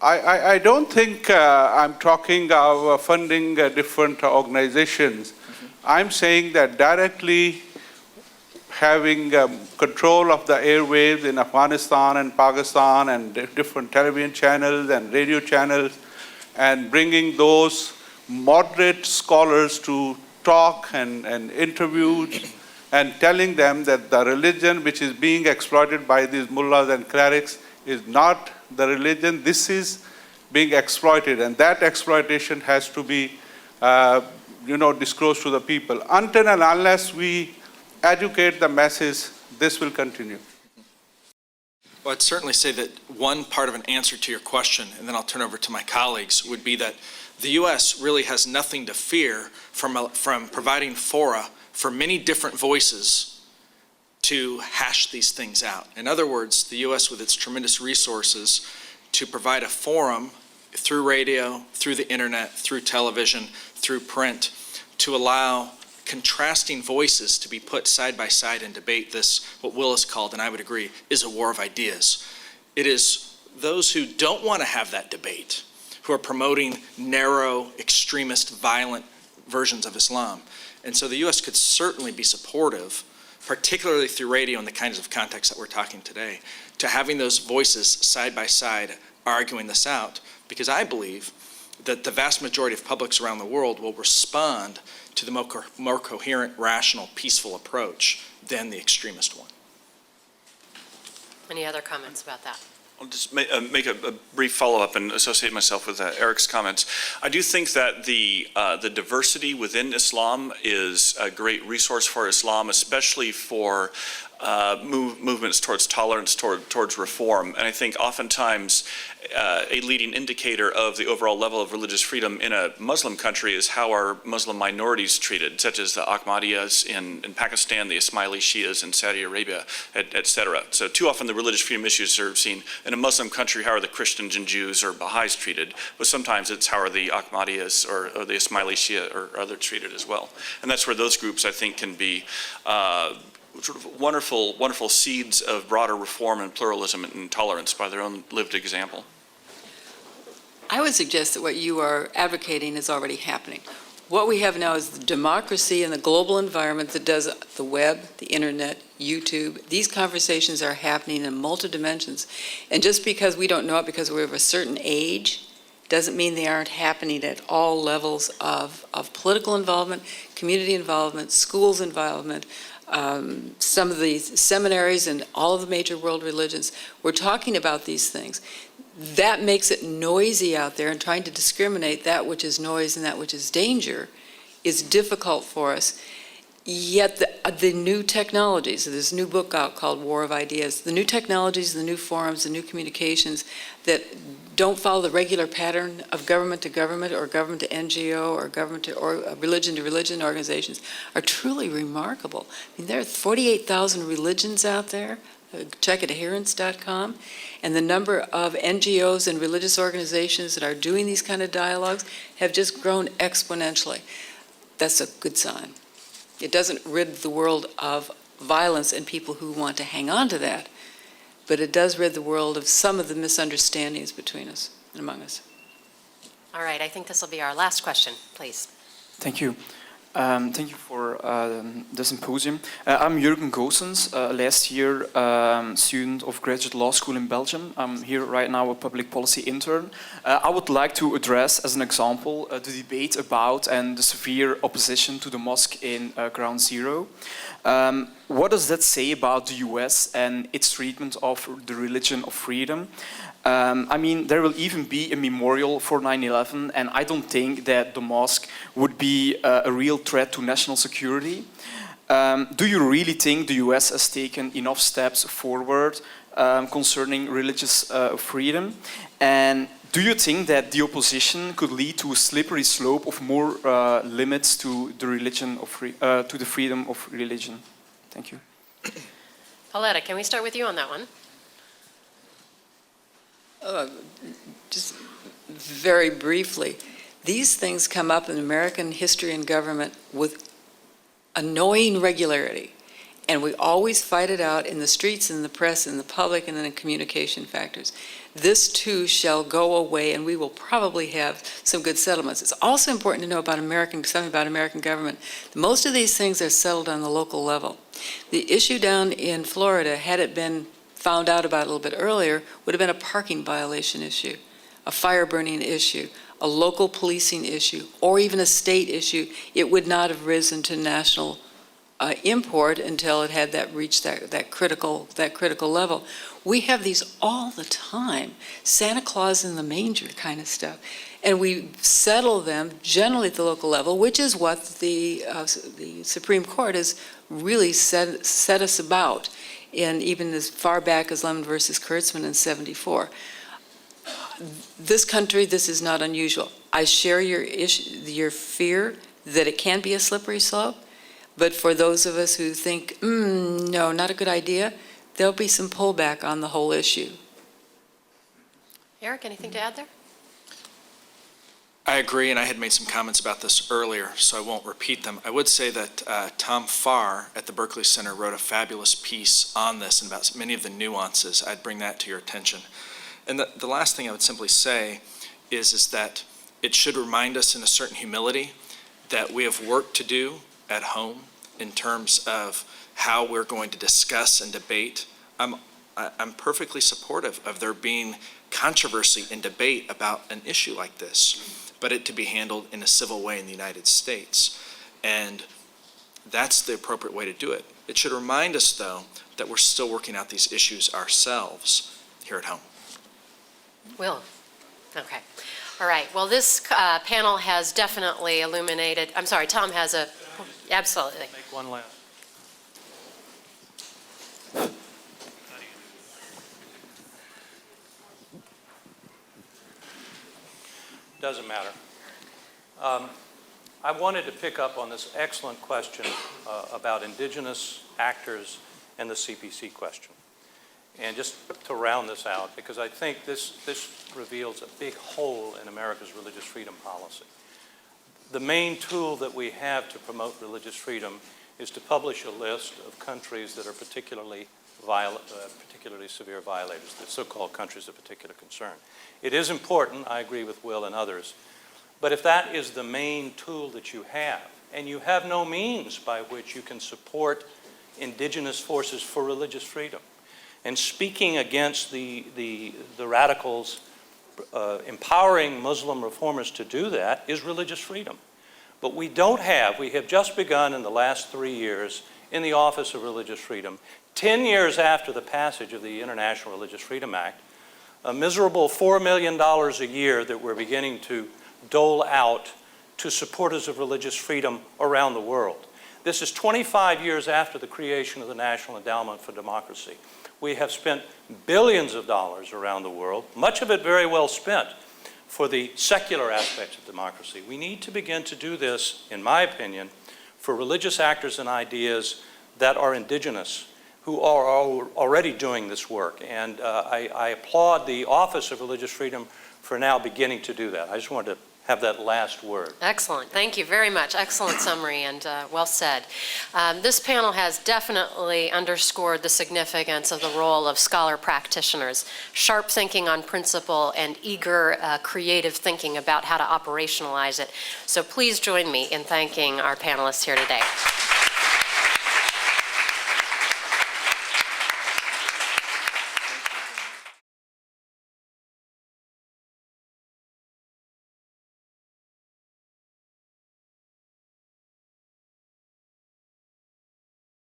S13: I don't think I'm talking of funding different organizations. I'm saying that directly having control of the airwaves in Afghanistan and Pakistan and different television channels and radio channels, and bringing those moderate scholars to talk and interview and telling them that the religion which is being exploited by these mullahs and clerics is not the religion. This is being exploited, and that exploitation has to be disclosed to the people. Until and unless we educate the masses, this will continue.
S5: Well, I'd certainly say that one part of an answer to your question, and then I'll turn over to my colleagues, would be that the U.S. really has nothing to fear from providing fora for many different voices to hash these things out. In other words, the U.S. with its tremendous resources to provide a forum through radio, through the internet, through television, through print, to allow contrasting voices to be put side by side and debate this, what Will has called, and I would agree, is a war of ideas. It is those who don't want to have that debate, who are promoting narrow, extremist, violent versions of Islam. And so the U.S. could certainly be supportive, particularly through radio in the kinds of contexts that we're talking today, to having those voices side by side arguing this out, because I believe that the vast majority of publics around the world will respond to the more coherent, rational, peaceful approach than the extremist one.
S2: Any other comments about that?
S4: I'll just make a brief follow-up and associate myself with Eric's comments. I do think that the diversity within Islam is a great resource for Islam, especially for movements towards tolerance, towards reform. And I think oftentimes a leading indicator of the overall level of religious freedom in a Muslim country is how are Muslim minorities treated, such as the Ahmadiyas in Pakistan, the Ismaili Shias in Saudi Arabia, et cetera. So too often the religious freedom issues are seen in a Muslim country, how are the Christians and Jews or Baha'is treated, but sometimes it's how are the Ahmadiyas or the Ismaili Shia or others treated as well. And that's where those groups, I think, can be sort of wonderful seeds of broader reform and pluralism and tolerance by their own lived example.
S6: I would suggest that what you are advocating is already happening. What we have now is the democracy in the global environment that does the web, the internet, YouTube. These conversations are happening in multiple dimensions. And just because we don't know it because we're of a certain age, doesn't mean they aren't happening at all levels of political involvement, community involvement, schools involvement, some of the seminaries and all of the major world religions. We're talking about these things. That makes it noisy out there, and trying to discriminate that which is noise and that which is danger is difficult for us. Yet the new technologies, there's a new book out called War of Ideas, the new technologies, the new forums, the new communications that don't follow the regular pattern of government to government or government to NGO or government to religion organizations are truly remarkable. I mean, there are 48,000 religions out there. Check adherence.com, and the number of NGOs and religious organizations that are doing these kind of dialogues have just grown exponentially. That's a good sign. It doesn't rid the world of violence and people who want to hang on to that, but it does rid the world of some of the misunderstandings between us and among us.
S2: All right, I think this will be our last question, please.
S14: Thank you. Thank you for the symposium. I'm Jurgen Goossens, last year student of graduate law school in Belgium. I'm here right now a public policy intern. I would like to address as an example the debate about and the severe opposition to the mosque in Ground Zero. What does that say about the US and its treatment of the religion of freedom? I mean, there will even be a memorial for 9/11, and I don't think that the mosque would be a real threat to national security. Do you really think the US has taken enough steps forward concerning religious freedom? And do you think that the opposition could lead to a slippery slope of more limits to the religion of to the freedom of religion? Thank you.
S2: Pauletta, can we start with you on that one?
S6: Just very briefly, these things come up in American history and government with annoying regularity, and we always fight it out in the streets, in the press, in the public, and in the communication factors. This too shall go away, and we will probably have some good settlements. It's also important to know about something about American government. Most of these things are settled on the local level. The issue down in Florida, had it been found out about a little bit earlier, would have been a parking violation issue, a fire burning issue, a local policing issue, or even a state issue. It would not have risen to national import until it had reached that critical level. We have these all the time, Santa Claus in the manger kind of stuff, and we settle them generally at the local level, which is what the Supreme Court has really set us about. And even as far back as Lemon versus Kurtzman in '74. This country, this is not unusual. I share your fear that it can be a slippery slope, but for those of us who think, no, not a good idea, there'll be some pullback on the whole issue.
S2: Eric, anything to add there?
S5: I agree, and I had made some comments about this earlier, so I won't repeat them. I would say that Tom Farr at the Berkley Center wrote a fabulous piece on this and about many of the nuances. I'd bring that to your attention. And the last thing I would simply say is that it should remind us in a certain humility that we have work to do at home in terms of how we're going to discuss and debate. I'm perfectly supportive of there being controversy and debate about an issue like this, but it to be handled in a civil way in the United States. And that's the appropriate way to do it. It should remind us, though, that we're still working out these issues ourselves here at home.
S2: Will. Okay. All right. Well, this panel has definitely illuminated. I'm sorry, Tom has a. Absolutely.
S1: Make one last. Doesn't matter. I wanted to pick up on this excellent question about indigenous actors and the CPC question. And just to round this out, because I think this reveals a big hole in America's religious freedom policy. The main tool that we have to promote religious freedom is to publish a list of countries that are particularly severe violators, the so-called countries of particular concern. It is important, I agree with Will and others, but if that is the main tool that you have, and you have no means by which you can support indigenous forces for religious freedom, and speaking against the radicals, empowering Muslim reformers to do that is religious freedom. But we have just begun in the last 3 years in the Office of Religious Freedom, 10 years after the passage of the International Religious Freedom Act, a miserable $4 million a year that we're beginning to dole out to supporters of religious freedom around the world. This is 25 years after the creation of the National Endowment for Democracy. We have spent billions of dollars around the world, much of it very well spent, for the secular aspects of democracy. We need to begin to do this, in my opinion, for religious actors and ideas that are indigenous, who are already doing this work. And I applaud the Office of Religious Freedom for now beginning to do that. I just wanted to have that last word.
S2: Excellent. Thank you very much. Excellent summary and well said. This panel has definitely underscored the significance of the role of scholar practitioners, sharp thinking on principle and eager creative thinking about how to operationalize it. So please join me in thanking our panelists here today.